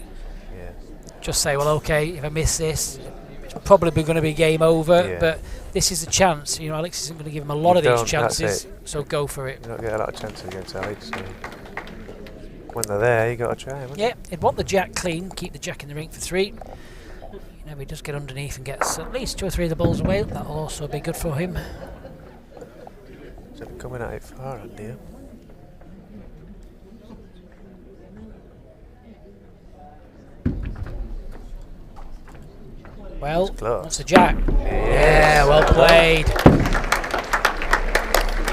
just say, well, okay, if I miss this, it's probably going to be game over. Yeah. But this is a chance. You know, Alex isn't going to give him a lot of these chances, so go for it. You don't get a lot of chances against Alex. So when they're there, you got to try them. Yeah, he'd want the jack clean, keep the jack in the ring for 3. You know, if he does get underneath and gets at least 2 or 3 of the balls away, that'll also be good for him. So coming at it far, Andy. Yeah? Well, close. that's a jack. Yeah, well played.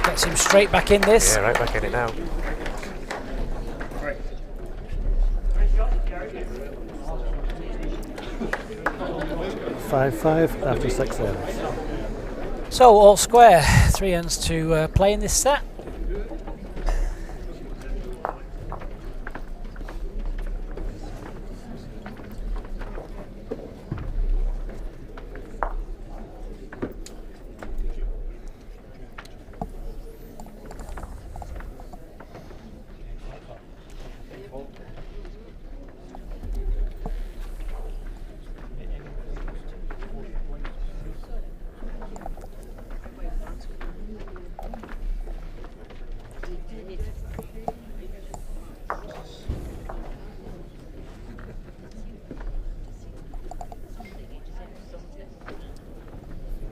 Gets Gets him straight back in this. Yeah, right back in it now. 5-5 after 6 ends. So all square, 3 ends to play in this set.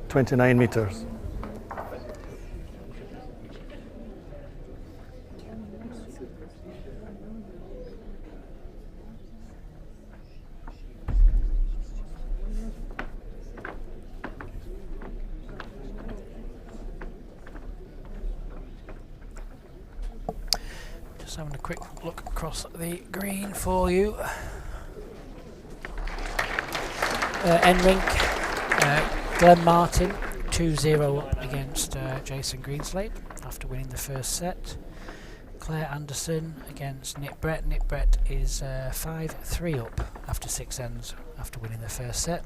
$29 meters. Just having a quick look across the green for you. N-Rink, Glenn Martin 2-0 against Jason Greenslade after winning the first set. Claire Anderson against Nick Brett. Nick Brett is 5-3 up after 6 ends after winning the first set.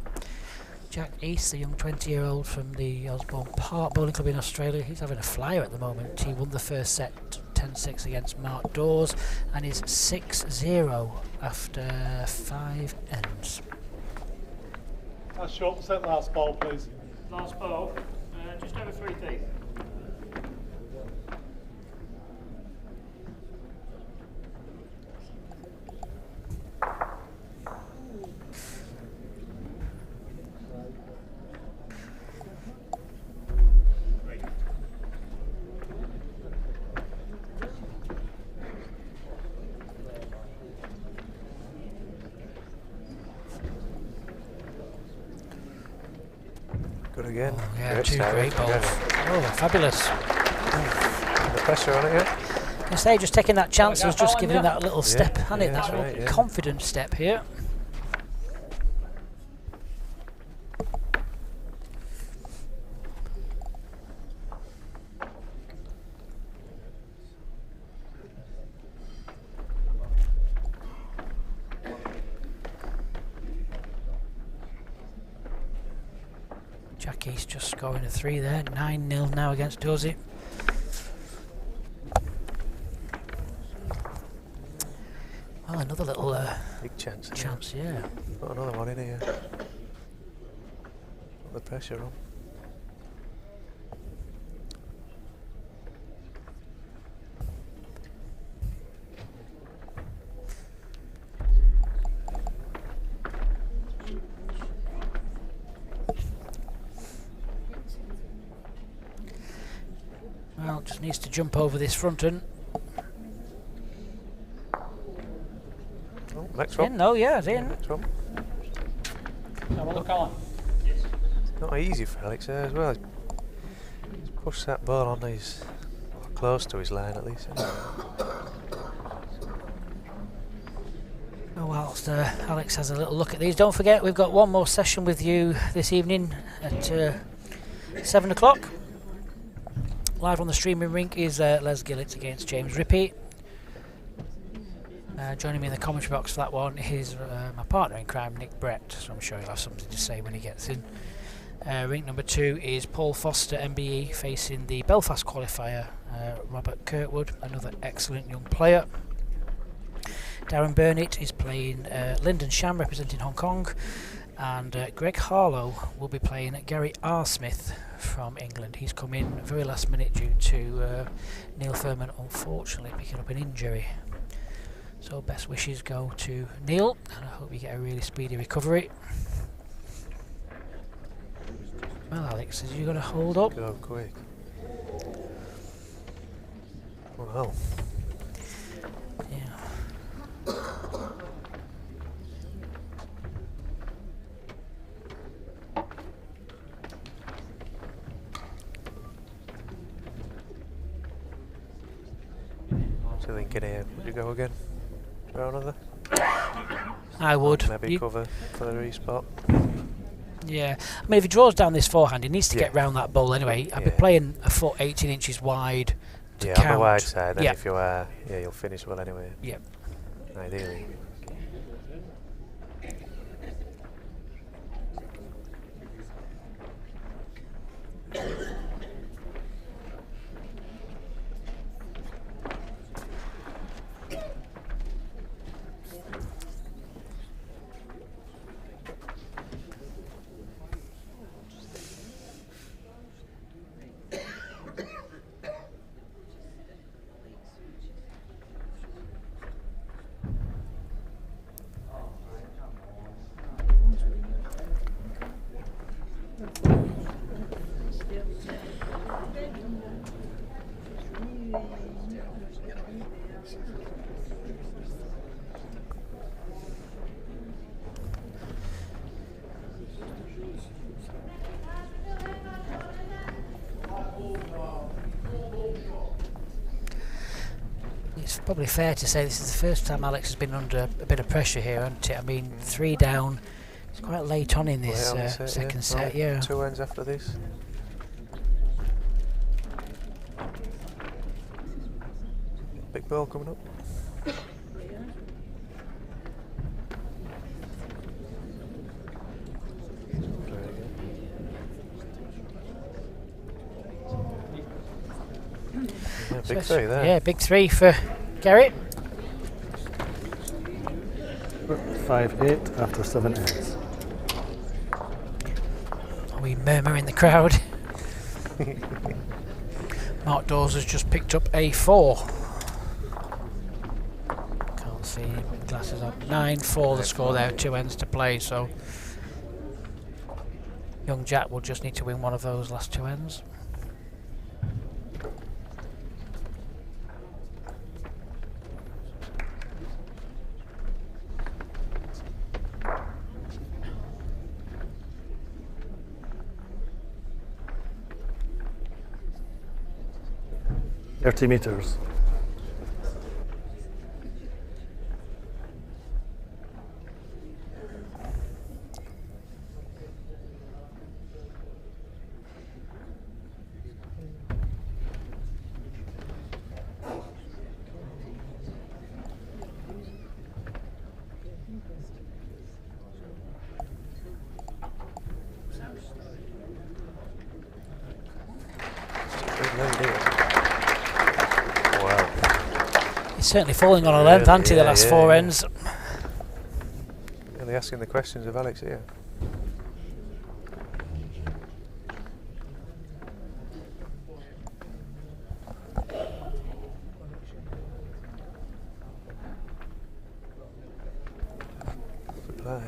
Jack East, the young 20-year-old from the Osborne Park Bowling Club in Australia, he's having a flyer at the moment. He won the first set 10-6 against Mark Dawes and is 6-0 after 5 ends. That's short. Set last ball, please. Last ball, just over 3 feet. Good again. Oh, yeah, Great 2 start, great bowls. yeah. Oh, fabulous. The pressure on it, yeah? I say, just taking that chance was just giving him that little step, Yeah, hadn't it? yeah, That that's right, yeah. confident step here. Jackie's just scoring a 3 there, 9-0 now against Dozy. Well, another little Big chance. chance, yeah. Got another one in here. Got the pressure on. Well, just needs to jump over this front end. Oh, next one. In, no, yeah, it's in. Next one. Have a look, Alan. Not easy for Alex there as well. He's pushed that ball on his close to his line at least. Oh, whilst Alex has a little look at these, don't forget we've got one more session with you this evening at 7 o'clock. Live on the streaming rink is Les Gillett against James Rippey. Joining me in the commentary box for that one is my partner in crime, Nick Brett, so I'm sure he'll have something to say when he gets in. Rink number 2 is Paul Foster, MBE, facing the Belfast qualifier, Robert Kirkwood, another excellent young player. Darren Burnett is playing Lyndon Sham, representing Hong Kong, and Greg Harlow will be playing Gary R. Smith from England. He's come in very last minute due to Neil Furman unfortunately picking up an injury. So best wishes go to Neil, and I hope you get a really speedy recovery. Well, Alex, are you going to hold up? Go quick. Wow. Yeah. So thinking here, would you go again? Try another? I would. Maybe You- cover for the respot. Yeah, I mean, if he draws down this forehand, he needs to get Yeah. round that ball anyway. I'd be Yeah. playing a foot 18 inches wide to Yeah, count. on the wide side, then Yeah. if you are, yeah, you'll finish well anyway. Yep. Ideally. It's probably fair to say this is the first time Alex has been under a bit of pressure here, hasn't it? I mean, 3 down. It's quite late on in this Late on the second set, Only yeah. 2 ends after this. Big ball coming up. Try again. Yeah, big 3 there. Yeah, big 3 for Garrett. 5-8 after 7 ends. We murmur in the crowd. Mark Dawes has just picked up a 4. Can't see with glasses on. 9-4 the score there, 2 ends to play, so young Jack will just need to win one of those last 2 ends. meters. He's certainly falling on a length, hasn't he, the last 4 ends? Really asking the questions of Alex here. Play.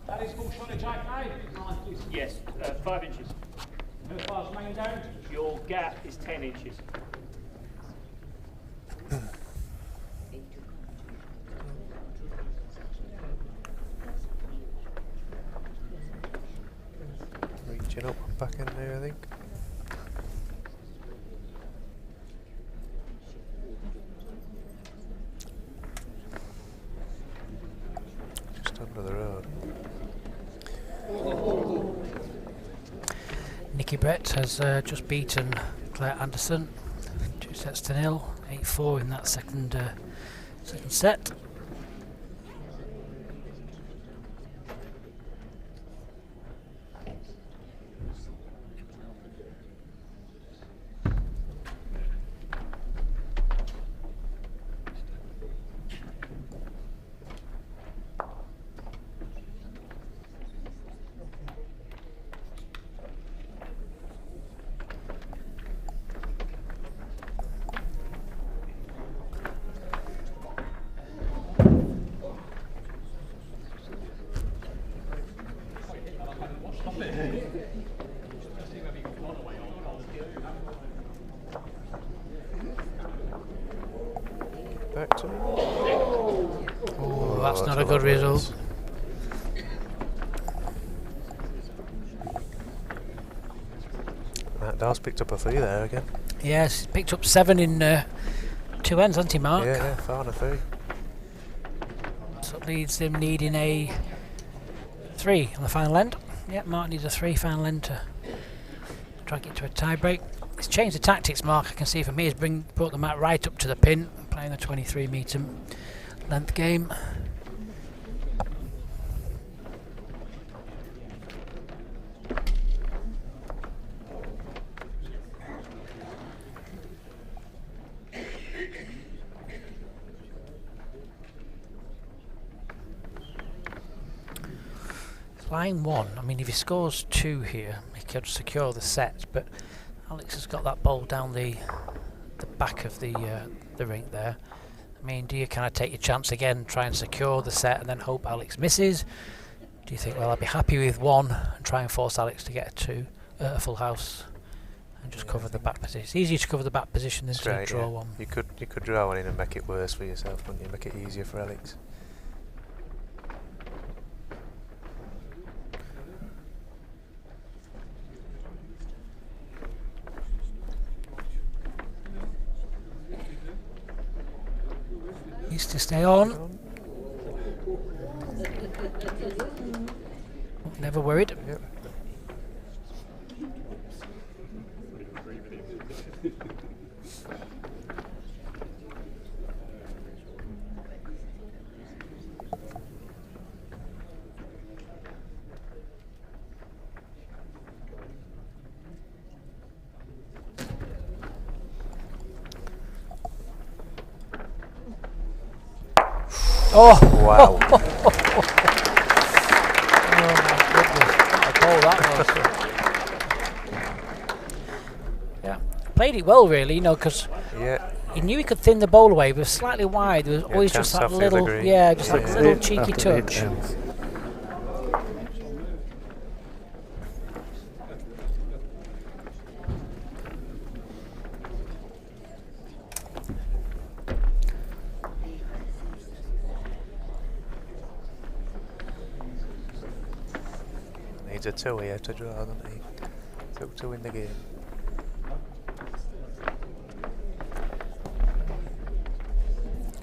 That is full shot of Jack now. Yes, 5 inches. How far's main down? Your gap is 10 inches. Reaching up, back in there, I think. Just under the road. Nicky Brett has just beaten Claire Anderson 2-0, 8-4 in that second set. That's not a good result. Matt Dawes picked up a 3 there again. Yes, he's picked up 7 in 2 ends, hasn't he, Mark? Yeah, 4 and a 3. So it leaves him needing a 3 on the final end. Yeah, Mark needs a 3 final end to drag it to a tie break. He's changed the tactics, Mark. I can see from here he's brought the mat right up to the pin, playing the 23 metre length game. Line 1, I mean if he scores 2 here he could secure the set, but Alex has got that ball down the back of the rink there. I mean, do you kind of take your chance again, try and secure the set and then hope Alex misses? Do you think, well, I'd be happy with 1 and try and force Alex to get a 2, a full house and just cover the back position? It's easier to cover the back position than to draw 1. You could draw 1 in and make it worse for yourself, couldn't you? Make it easier for Alex. Needs to stay on. Never worried. Yep. Oh! Wow. Oh my goodness, what a ball that was. Yeah, played it well really, you know, because he knew he could thin the ball away, but it was slightly wide. There was always just that little, just that little cheeky touch. Needs a 2 here to draw, doesn't he? Took 2 in the game.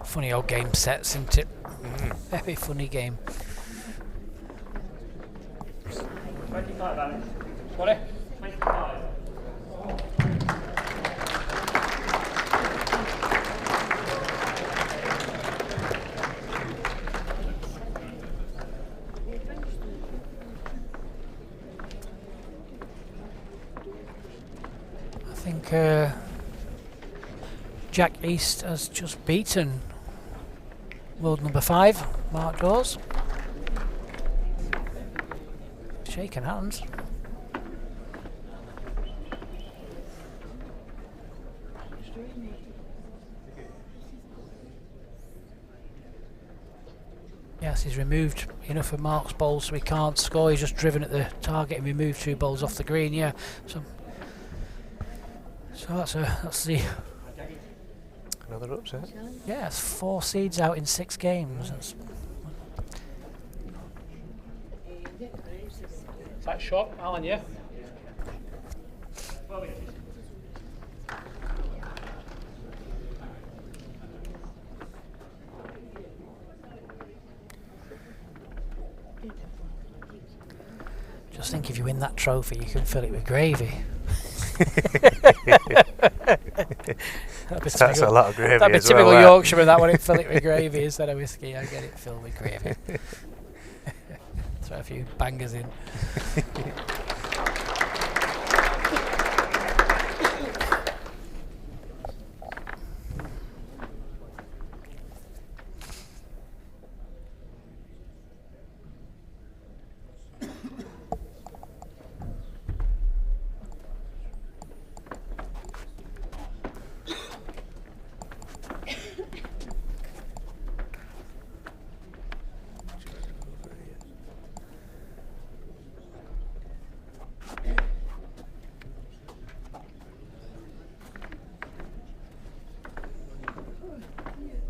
Funny old game sets, isn't it? Very funny game. 25, Alex. Sorry? 25. I think Jack East has just beaten world number 5, Mark Dawes. Shaking hands. Yes, he's removed enough of Mark's balls so he can't score. He's just driven at the target and removed 2 balls off the green. Yeah, so that's the Another upset. yeah, it's 4 seeds out in 6 games. Is that shot, Alan? Yeah. Just think if you win that trophy, you can fill it with gravy. That's a lot of gravy. That'd be as typical well, Yorkshireman, that one. Fill it with gravy instead of whiskey. I get it filled with gravy. Throw a few bangers in.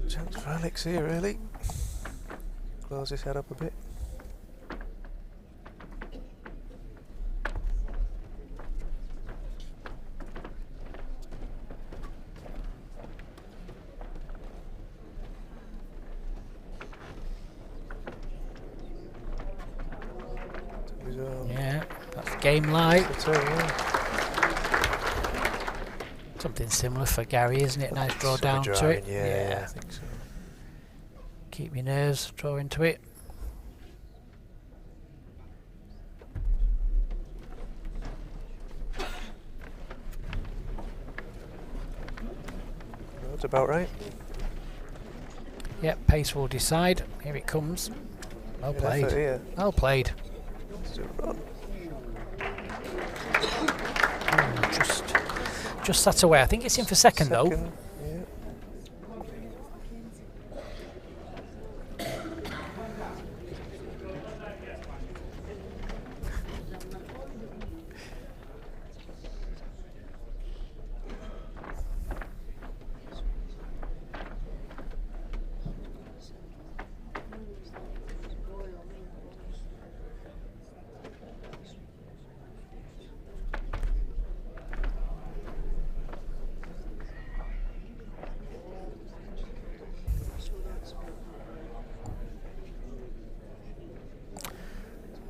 Chance for Alex here, really. close his head up a bit. Yeah, that's game light. That's it, yeah. Something similar for Gary, isn't it? Nice draw Sort of down to drawing, it. Yeah, I think so. Keep your nerves, draw into it. That's about right. Yep, pace will decide. Here it comes. Well Good played. effort here. Well played. Let's do a run. Just sat away. I think it's in for second though. Yeah.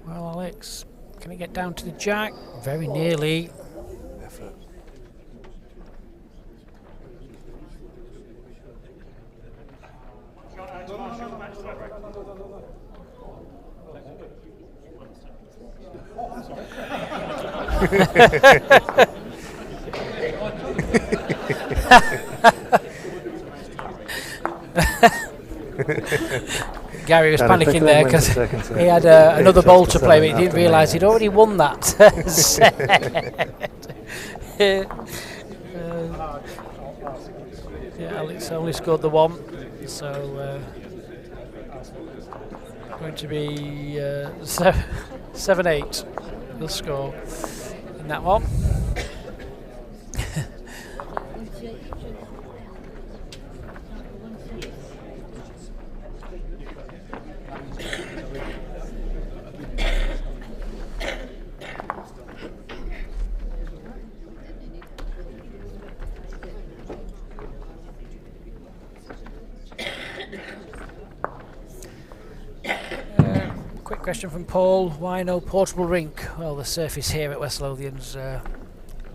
Well, Alex, can it get down to the jack? Very nearly. Effort. Gary was Gary panicking Pickering there wins because the second set. he had another It's bowl just to a play, but he 7 didn't after realise 9. he'd already won that set. Yeah, Alex only scored the one, so going to be 7-8 the score in that one. Quick question from Paul, why no portable rink? Well, the surface here at West Lothian's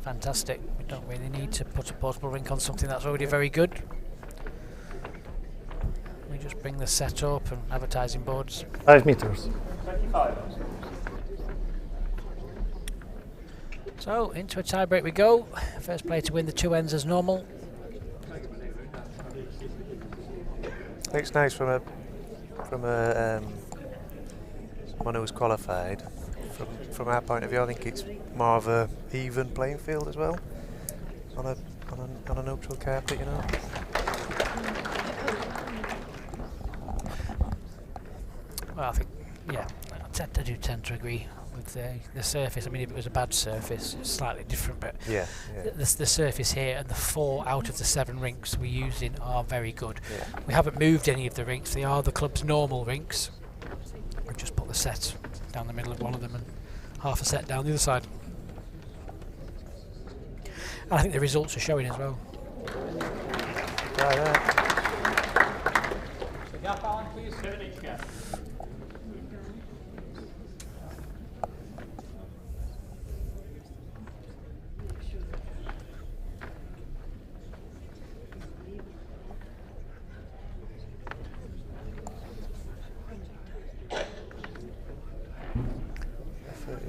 fantastic. We don't really need to put a portable rink on something that's already very good. We just bring the set up and advertising boards. 5 meters. 25. So, into a tie break we go. First player to win the 2 ends as normal. It's nice from someone who's qualified. From our point of view, I think it's more of a even playing field as well on a neutral carpet, you know. Well, I think, yeah, I do tend to agree with the surface. I mean, if it was a bad surface, it's slightly different, but Yeah. the surface here and the 4 out of the 7 rinks we're using are very good. Yeah. We haven't moved any of the rinks. They are the club's normal rinks. We've just put the set down the middle of one of them and half a set down the other side. And I think the results are showing as well. Right. The gap, Alan, please. 7-inch gap.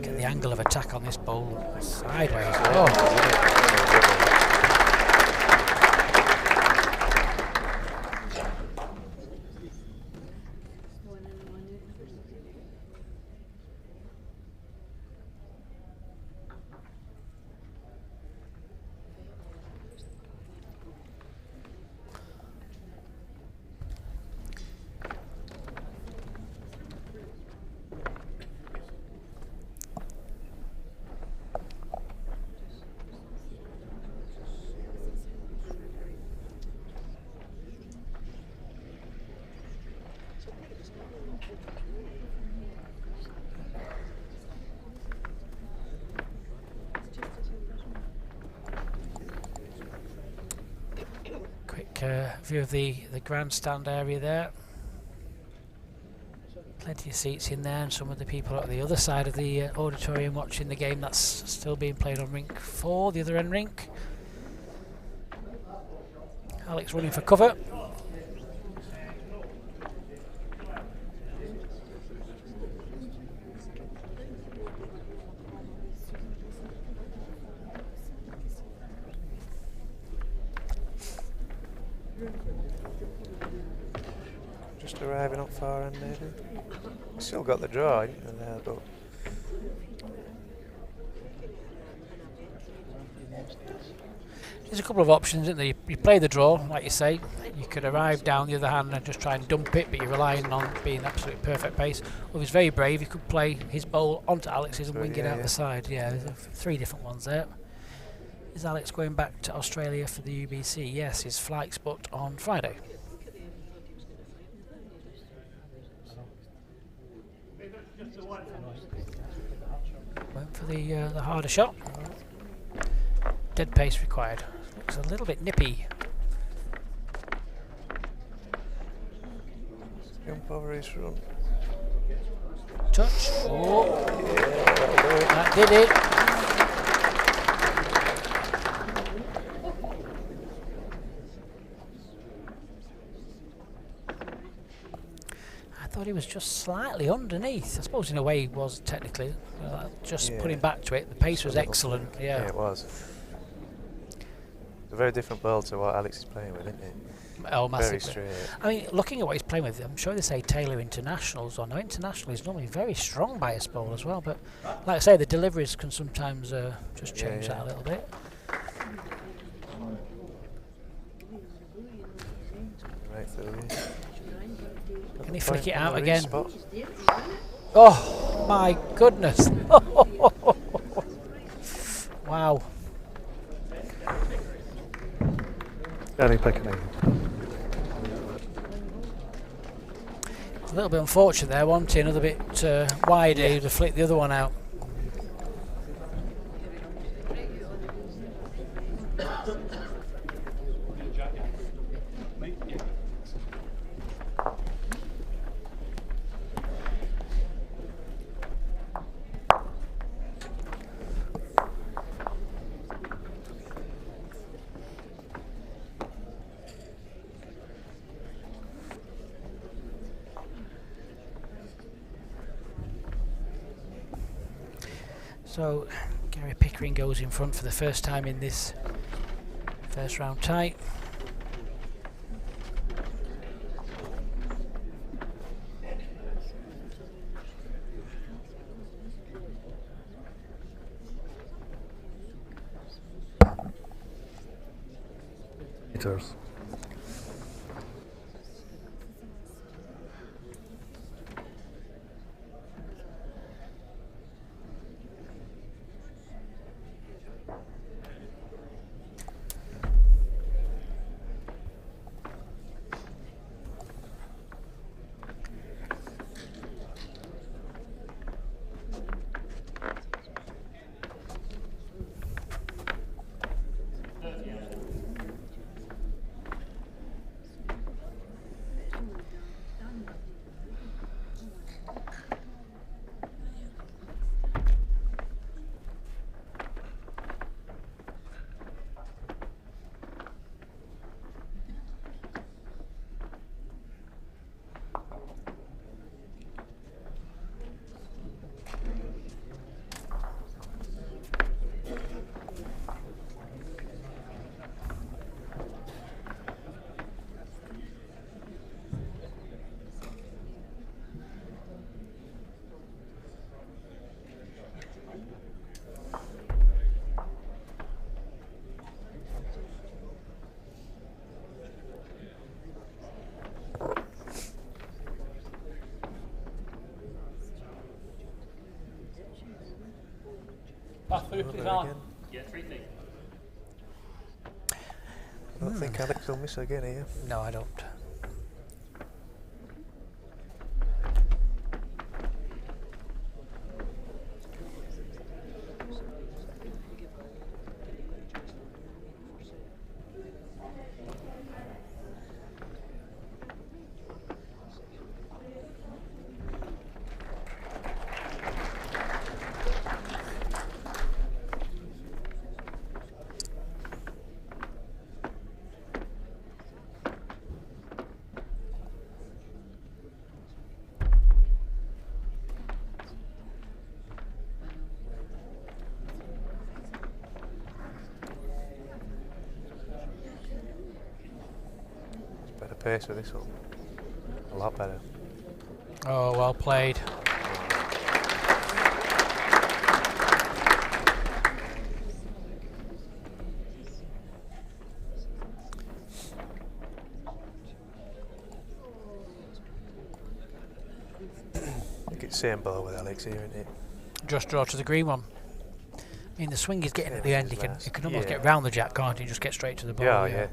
Get the angle of attack on this bowl sideways. Oh. view of the grandstand area there. Plenty of seats in there, and some of the people at the other side of the auditorium watching the game that's still being played on rink 4, the other end rink. Alex running for cover. Just arriving up far end maybe. Still got the draw in there, but there's a couple of options, isn't there? You play the draw, like you say. You could arrive down the other hand and just try and dump it, but you're relying on being absolutely perfect pace. Well, he's very brave. He could play his bowl onto Alex's and wing it out the side. Yeah, there's 3 different ones there. Is Alex going back to Australia for the UBC? Yes, his flight's booked on Friday. Went for the harder shot. Dead pace required. Looks a little bit nippy. jump over his front. Touch. Oh, that did it. I thought he was just slightly underneath. I suppose in a way he was technically. Just putting back to it, the pace was excellent. Yeah, it was. It's a very different world to what Alex is playing with, isn't it? Oh, massively. Very straight. I mean, looking at what he's playing with, I'm sure they say Taylor Internationals or no International. He's normally very strong bias ball as well, but like I say, the deliveries can sometimes just change that a little bit. Right through. Can he flick it out the again? spot. Oh my goodness! Wow. Danny Pickering. A little bit unfortunate there, wasn't he? Another bit wider, he'd have flicked the other one out. So Gary Pickering goes in front for the first time in this first round tie. Meters. Yeah, 3 feet. I don't think Alex will miss again here. No, I don't. pace with this one. A lot better. Oh, well played. I think it's same ball with Alex here, isn't it? Just draw to the green one. I mean, the swing is getting at the end. You can almost Yeah. get round the jack, can't you? Just get straight to the ball. Yeah.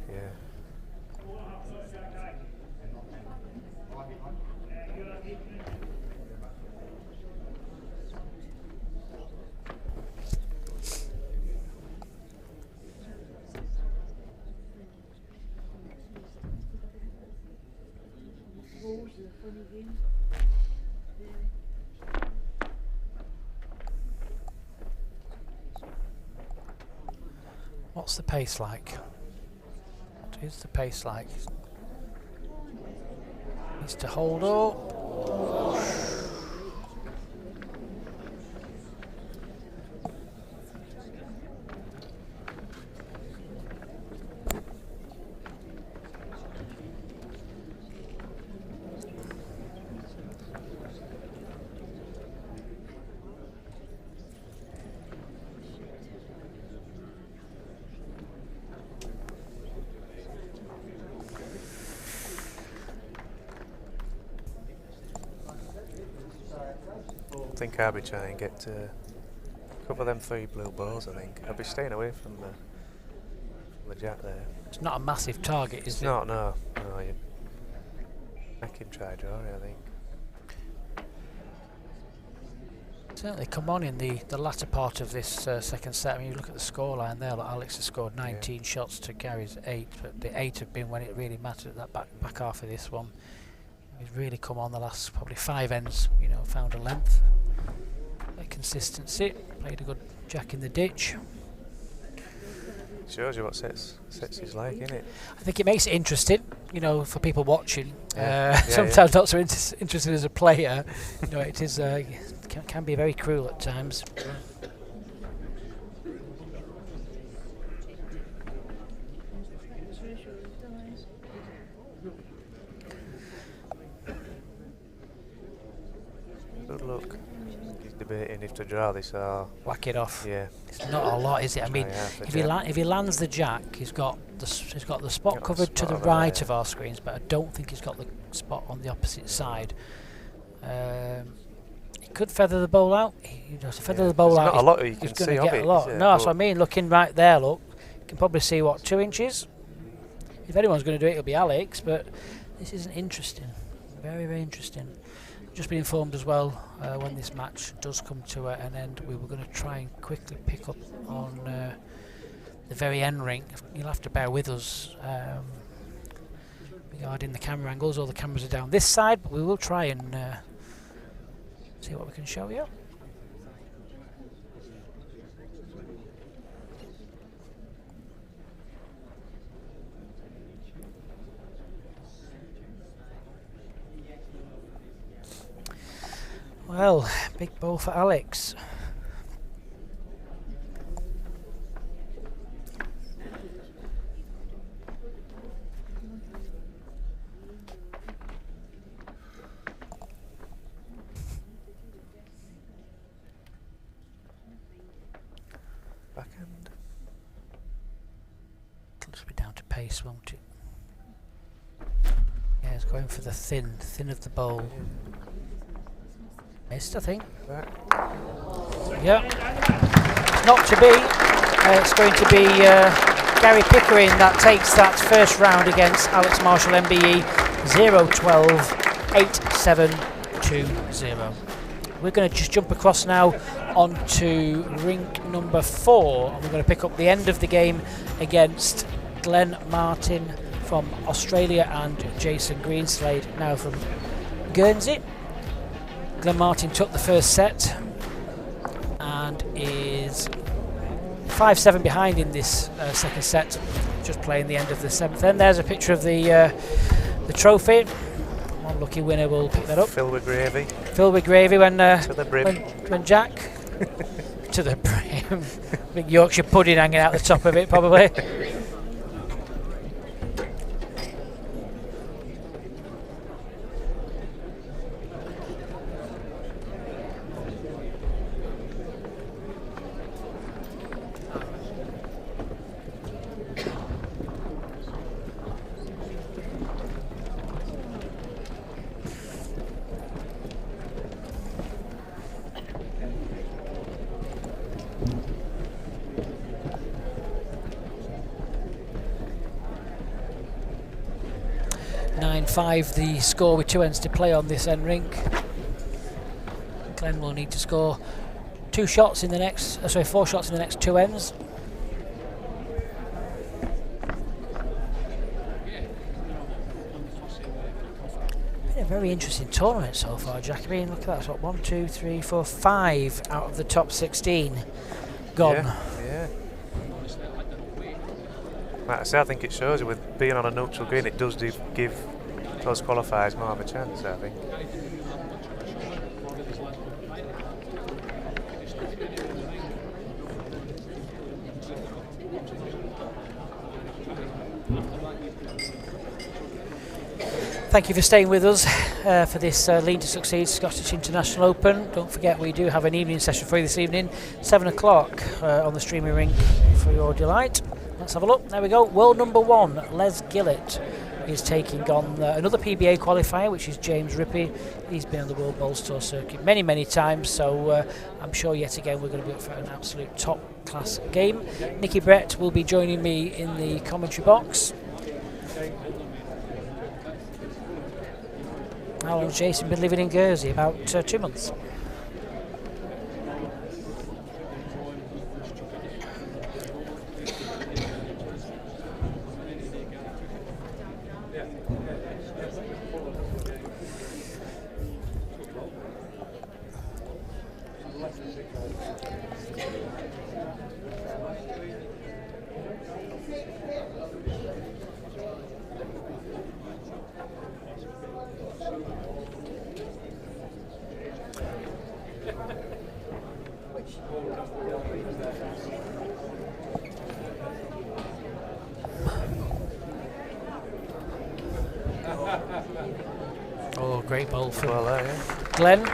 What's the pace like? What is the pace like? Needs to hold up. I think I'll be trying to get to cover them 3 blue balls. I think I'll be staying away from the jack there. It's not a massive target, is it? No. You make him try draw it, I think. Certainly come on in the latter part of this second set. I mean, you look at the scoreline there. Like Alex has scored 19 shots to Gary's 8, but the 8 have been when it really mattered at that back half of this one. He's really come on the last probably 5 ends. You know, found a length, a consistency. Played a good jack in the ditch. Shows you what sets is like, innit? I think it makes it interesting, you know, for people watching. Yeah. Sometimes not so interested as a player. You know, it is can be very cruel at times. Good luck. He's debating if to draw this or... Whack it off. Yeah. It's not a lot, is it? I mean, if he lands the jack, he's got the spot covered to the right of our screens, but I don't think he's got the spot on the opposite side. He could feather the bowl out. He does feather the bowl out. Not a lot you he's can going see to get of it, a lot. is it? No, that's what I mean. Looking right there, look, you can probably see what 2 inches. If anyone's going to do it, it'll be Alex. But this is interesting, very very interesting. Just been informed as well when this match does come to an end, we were going to try and quickly pick up on the very end ring. You'll have to bear with us regarding the camera angles. All the cameras are down this side, but we will try and see what we can show you. Well, big ball for Alex. Backhand. It'll just be down to pace, won't it? Yeah, it's going for the thin of the bowl. Missed, I think. Right. Yeah. Not to be. It's going to be Gary Pickering that takes that first round against Alex Marshall MBE 0-12, 8-7-2-0. We're going to just jump across now onto rink number 4, and we're going to pick up the end of the game against Glenn Martin from Australia and Jason Greenslade now from Guernsey. Glenn Martin took the first set and is 5-7 behind in this second set, just playing the end of the 7th. And there's a picture of the trophy. One lucky winner will pick that up. Filled with gravy. Filled with gravy when to the brim. when Jack to the brim. Big Yorkshire pudding hanging out the top of it, probably. 9-5 the score with 2 ends to play on this end rink. Glenn will need to score 4 shots in the next 2 ends. Been a very interesting tournament so far, Jack. I mean, look at that. What, 1, 2, 3, 4, 5 out of the top 16 gone. Yeah. Like I say, I think it shows you with being on a neutral green, it does give those qualifiers more of a chance, I think. Thank you for staying with us for this Lean to Succeed Scottish International Open. Don't forget, we do have an evening session for you this evening, 7 o'clock on the streaming rink for your delight. Let's have a look. There we go. World number 1, Les Gillett, is taking on another PBA qualifier, which is James Rippey. He's been on the World Bowls Tour circuit many, many times, so I'm sure yet again we're going to be up for an absolute top-class game. Nicky Brett will be joining me in the commentary box. How long's Jason been living in Guernsey? About 2 months. Oh, great ball from Glenn.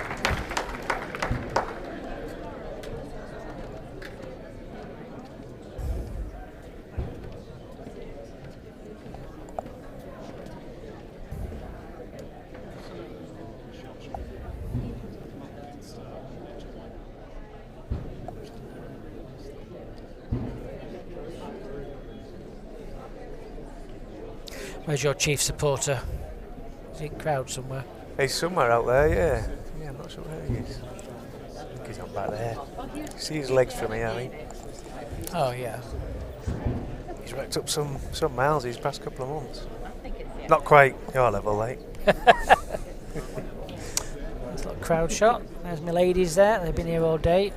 Where's your chief supporter? Is he in crowd somewhere? He's somewhere out there, yeah. Yeah, I'm not sure where he is. I think he's up back there. See his legs from here, I think. Oh, yeah. He's racked up some miles these past couple of months. Not quite your level, like. There's a little crowd shot. There's my ladies there. They've been here all day.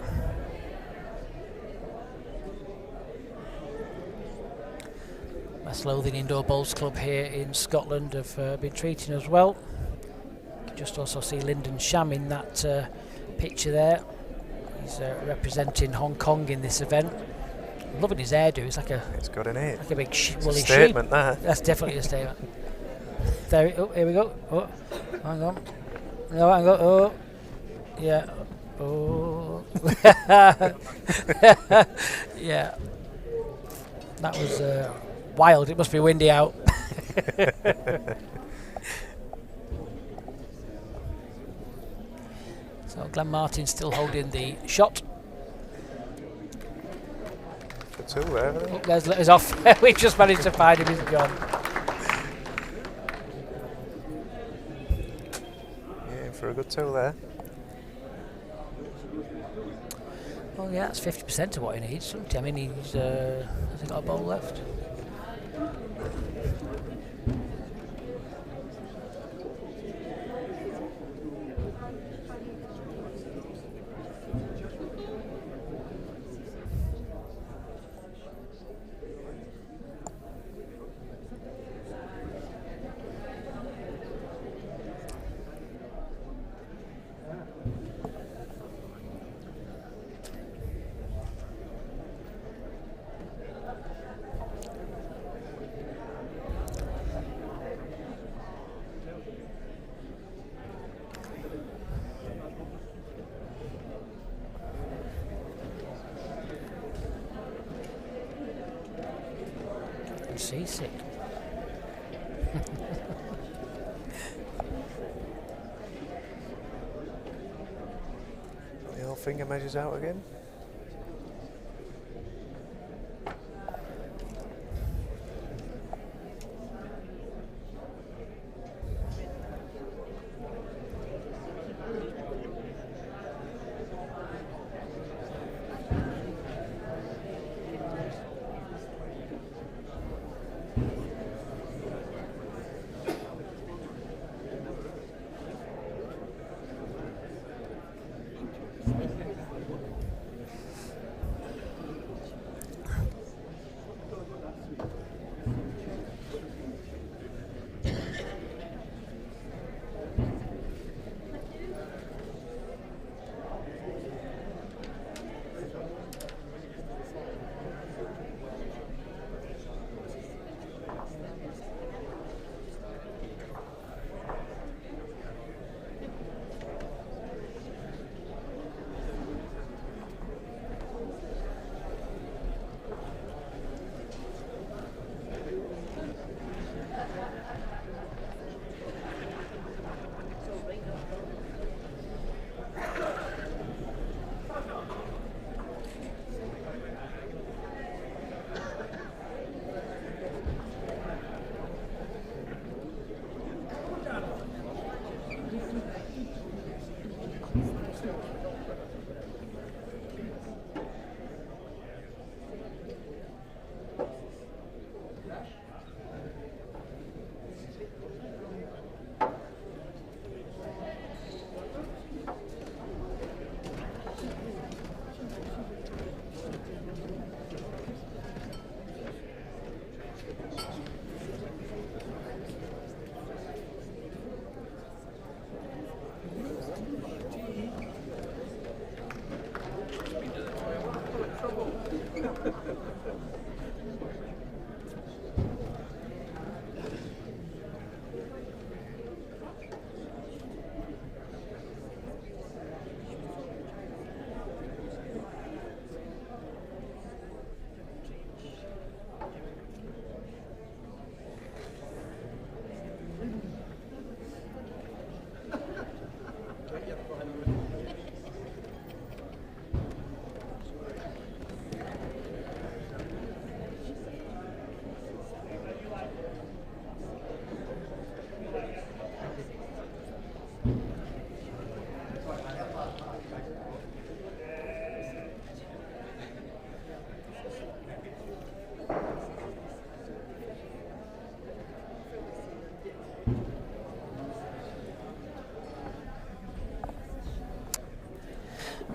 Slothing Indoor Bowls Club here in Scotland have been treating us well. You can just also see Lyndon Sham in that picture there. He's representing Hong Kong in this event. I'm loving his hairdo. It's like it's good in it. Like a big woolly sheep. Statement, that. That's definitely a statement. There. Oh, here we go. Oh, hang on. No, hang on. Oh, yeah. Oh, yeah. That was. Wild, it must be windy out. So Glenn Martin still holding the shot. The 2 there, haven't they? Oh, there's off. We just managed to find him, he's gone. Yeah, for a good 2 there. Oh yeah, that's 50% of what he needs. I mean, he's hasn't got a bowl left. Seasick. The old finger measures out again.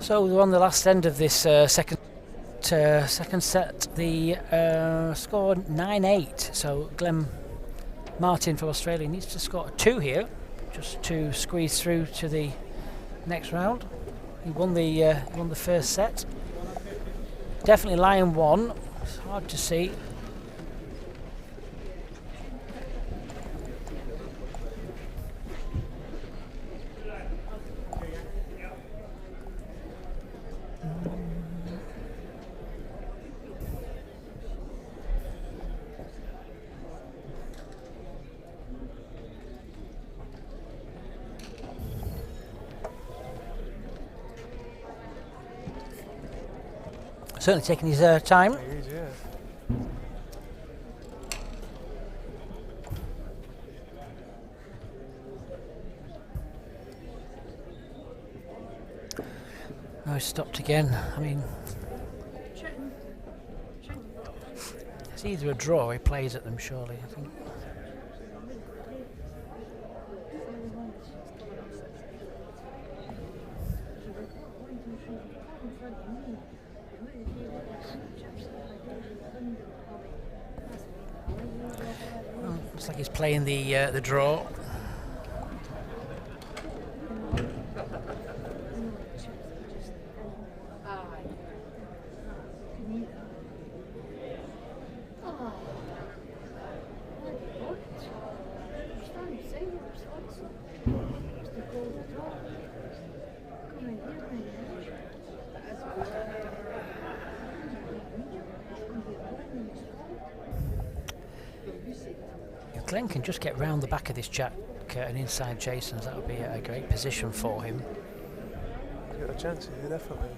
So we're on the last end of this second set. The score 9-8. So Glenn Martin for Australia needs to score a 2 here, just to squeeze through to the next round. He won the first set. Definitely Lion won. It's hard to see. Certainly taking his time. He is, yeah. Oh, he's stopped again. I mean, it's either a draw or he plays at them, surely, I think. Well, looks like he's playing the draw. Glenn can just get round the back of this jack and inside Jason's. That would be a great position for him. He's got a chance here, definitely.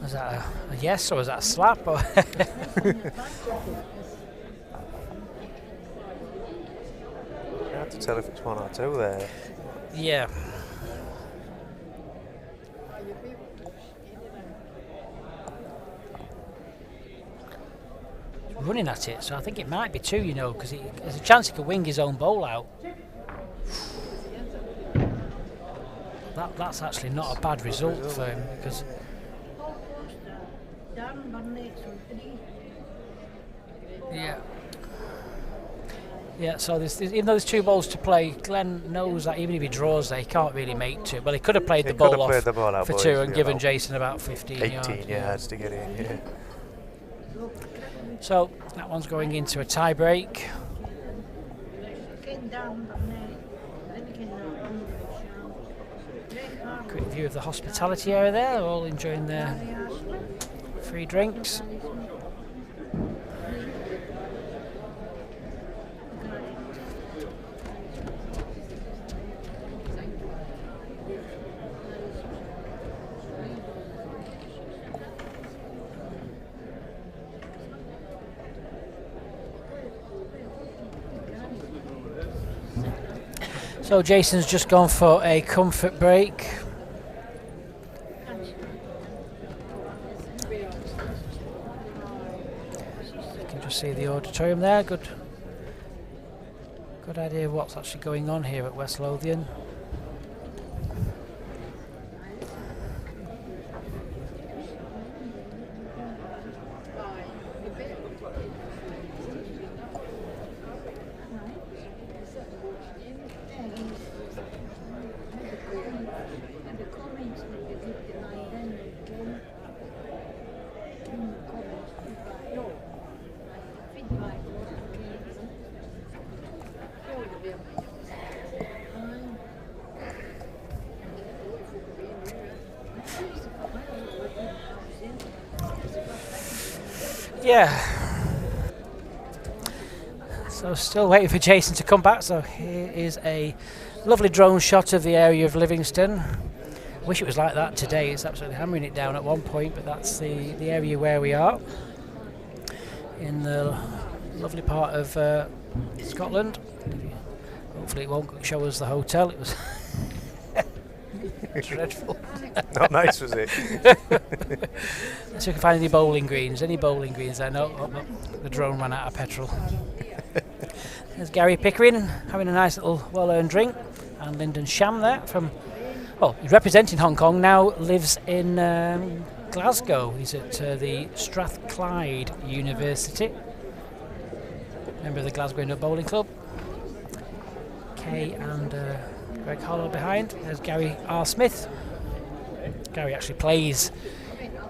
Was that a yes or was that a slap? Or You have to tell if it's 1 or 2 there. yeah. Running at it, so I think it might be 2, you know, because there's a chance he could wing his own bowl out. That's actually not a bad result for him, because yeah, so even though there's 2 balls to play, Glenn knows that even if he draws there, he can't really make 2. Well, he could have played the ball off for 2 and given Jason about 15 yards. 18 yards to get in, yeah. So that one's going into a tie break. Quick view of the hospitality area there, they're all enjoying their free drinks. So Jason's just gone for a comfort break. You can just see the auditorium there. Good idea of what's actually going on here at West Lothian. Yeah. So still waiting for Jason to come back. So here is a lovely drone shot of the area of Livingston. Wish it was like that today. It's absolutely hammering it down at one point, but that's the area where we are in the lovely part of Scotland. Hopefully it won't show us the hotel. It was dreadful. Not nice, was it? So we can find any bowling greens. Any bowling greens there? No, the drone ran out of petrol. There's Gary Pickering having a nice little well-earned drink, and Lyndon Sham there from, well, he's representing Hong Kong, now lives in Glasgow. He's at the Strathclyde University, member of the Glasgow Indoor Bowling Club. Kay and Greg Hollow behind. There's Gary R. Smith. Gary actually plays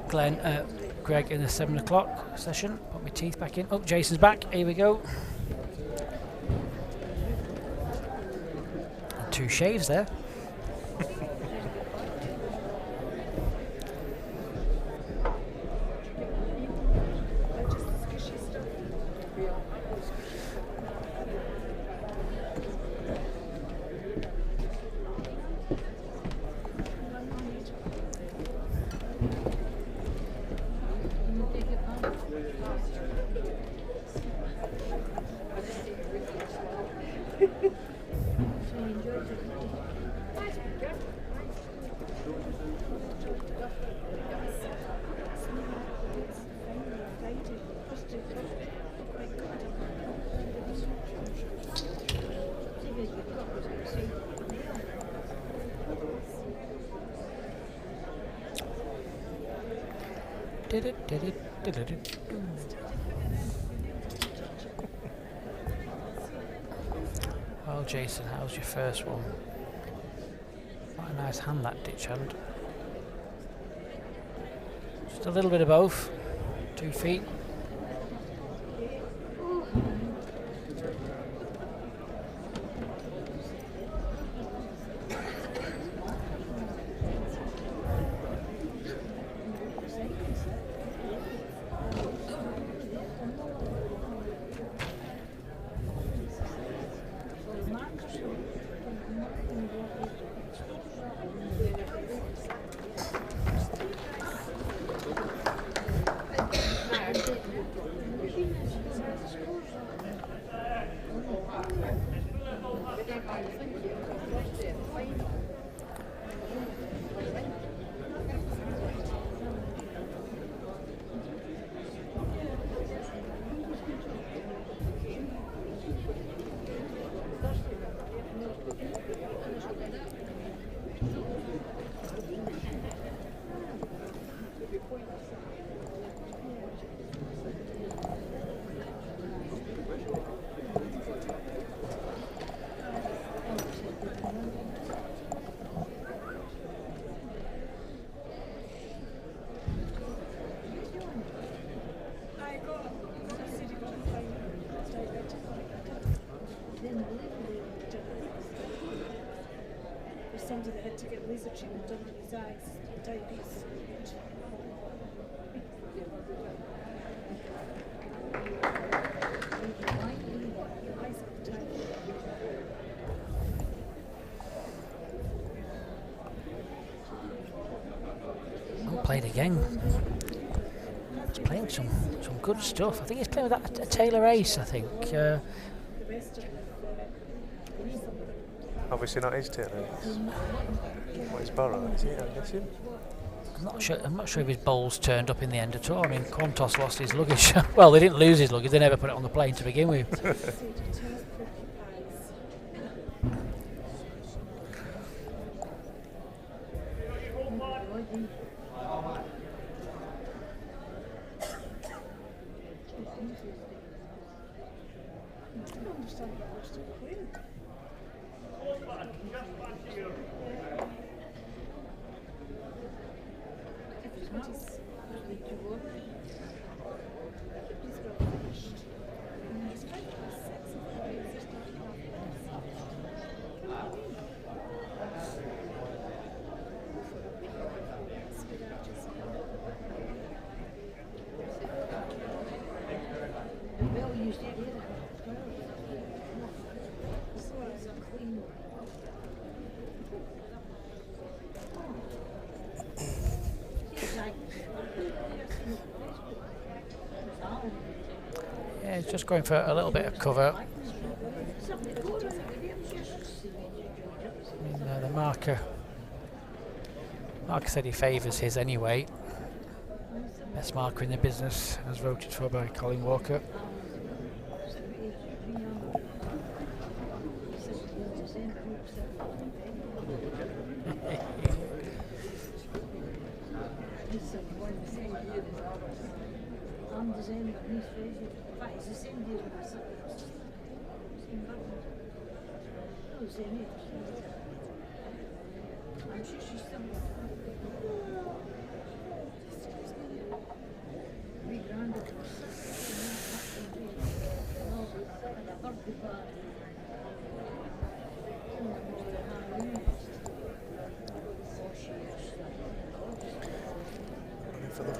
Greg in the 7 o'clock session. Put my teeth back in. Oh, Jason's back. Here we go. And 2 shaves there. Well, Jason, how's your first one? Quite a nice hand, that ditch hand. Just a little bit of both. 2 feet. Somebody that had to get laser treatment done on his eyes, diabetes. Oh, played again. He's playing some good stuff. I think he's playing with that a Taylor Ace, I think. Obviously not his Taylor. What is Barrow? Is it? I'm guessing. I'm not sure if his bowls turned up in the end at all. I mean, Qantas lost his luggage. Well, they didn't lose his luggage. They never put it on the plane to begin with. just going for a little bit of cover. The marker said he favours his anyway. Best marker in the business, as voted for by Colin Walker.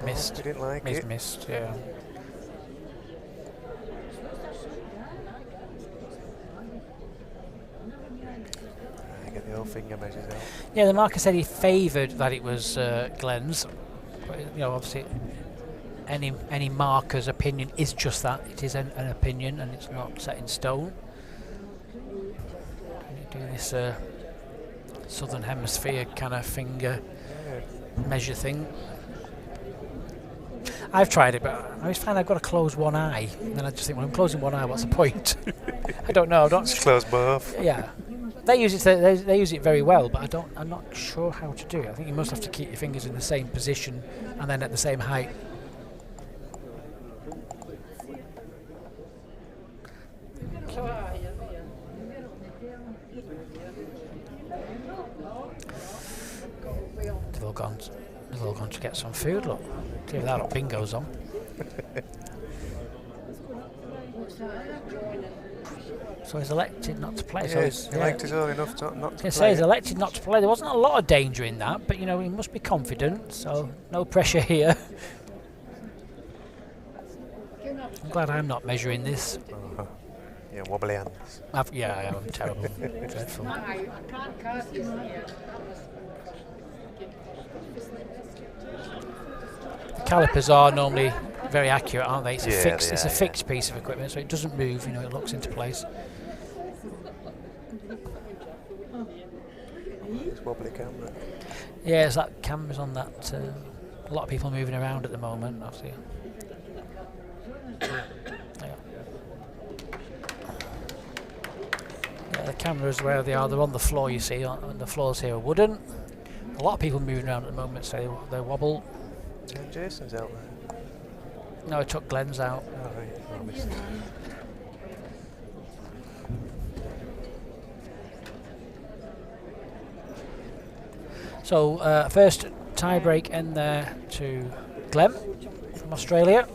Missed. Didn't like it. Missed, yeah. Get the old finger measures out. Yeah, the marker said he favoured that it was Glenn's. But, you know, obviously, any marker's opinion is just that. It is an opinion, and it's not set in stone. You do this southern hemisphere kind of finger measure thing. I've tried it, but I always find I've got to close one eye, and then I just think, well, I'm closing one eye. What's the point? I don't know. Just close both. Yeah, they use it. They use it very well, but I'm not sure how to do it. I think you must have to keep your fingers in the same position and then at the same height. They've all gone to get some food. Look, see if that lot bingo's on. So he's elected not to play. So he's elected early enough not to play. He's elected not to play. There wasn't a lot of danger in that, but you know he must be confident. So no pressure here. I'm glad I'm not measuring this. Yeah, wobbly hands. Yeah, I am. I'm terrible. Dreadful. Calipers are normally very accurate, aren't they? It's a fixed piece of equipment, so it doesn't move. You know, it locks into place. It's wobbly camera. Yeah, it's that camera's on that. A lot of people moving around at the moment. Obviously. The cameras where they are, they're on the floor. You see, and the floors here are wooden. A lot of people moving around at the moment, so they wobble. And Jason's out there. No, I took Glenn's out. Oh, right. Oh, missed. So first tie break in there to Glenn from Australia.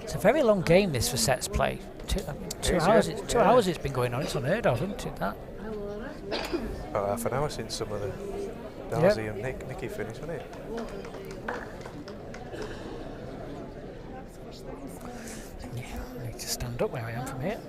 It's a very long game this for sets play. Two hours. Two hours it's been going on. It's unheard of, isn't it? That. About half an hour since some of the Darcy and Nicky finished, wasn't it? Yeah, I need to stand up where I am from here.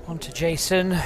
On to Jason.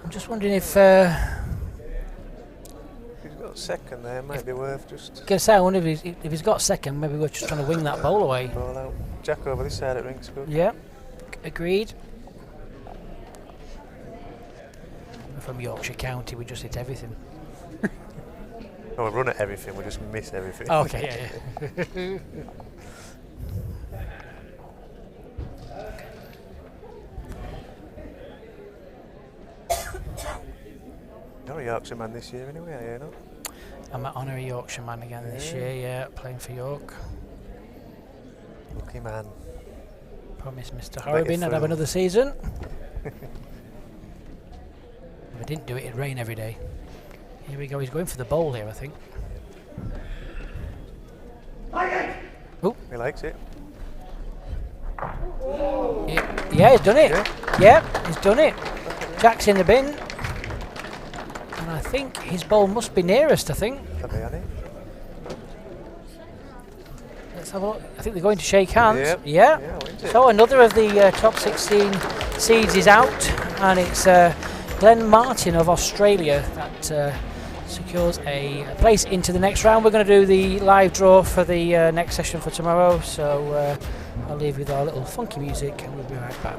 I'm just wondering if If he's got second there, might be worth just gonna say, I wonder if he's got second, maybe we're just trying to wing that ball away. ball out. Jack over this side at ring's good. Yeah, agreed. From Yorkshire County, we just hit everything. No, we run at everything, we just miss everything. Okay, yeah. You're a Yorkshire man this year anyway, are you not? I'm an honorary Yorkshire man again this year, yeah, playing for York. Lucky man. Promised Mr. Bet Horrobin you're I'd have through. another season. If I didn't do it, it'd rain every day. Here we go, he's going for the bowl here, I think. He likes it. Yeah, he's done it. Yeah. Yeah, he's done it. Jack's in the bin. And I think his bowl must be nearest, I think. That'll be on it. Let's have a look. I think they're going to shake hands. Yep. Yeah. Yeah, went it. So another of the top 16 seeds is out, and it's Glenn Martin of Australia that secures a place into the next round. We're going to do the live draw for the next session for tomorrow, so I'll leave you with our little funky music and we'll be right back.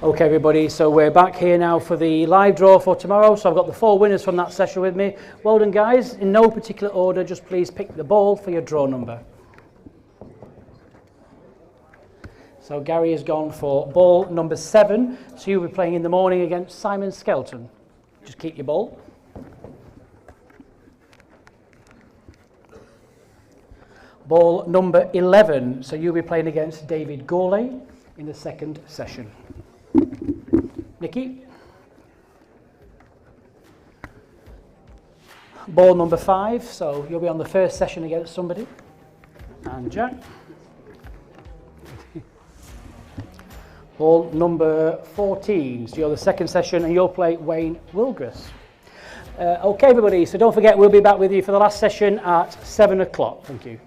Okay, everybody, so we're back here now for the live draw for tomorrow. So I've got the 4 winners from that session with me. Well done, guys. In no particular order, just please pick the ball for your draw number. So Gary has gone for ball number 7. So you'll be playing in the morning against Simon Skelton. Just keep your ball. Ball number 11. So you'll be playing against David Gourlay in the second session. Nikki. Ball number 5. So you'll be on the first session against somebody. And Jack. Ball number 14. So you're the second session and you'll play Wayne Wilgers. Okay, everybody. So don't forget, we'll be back with you for the last session at 7 o'clock. Thank you.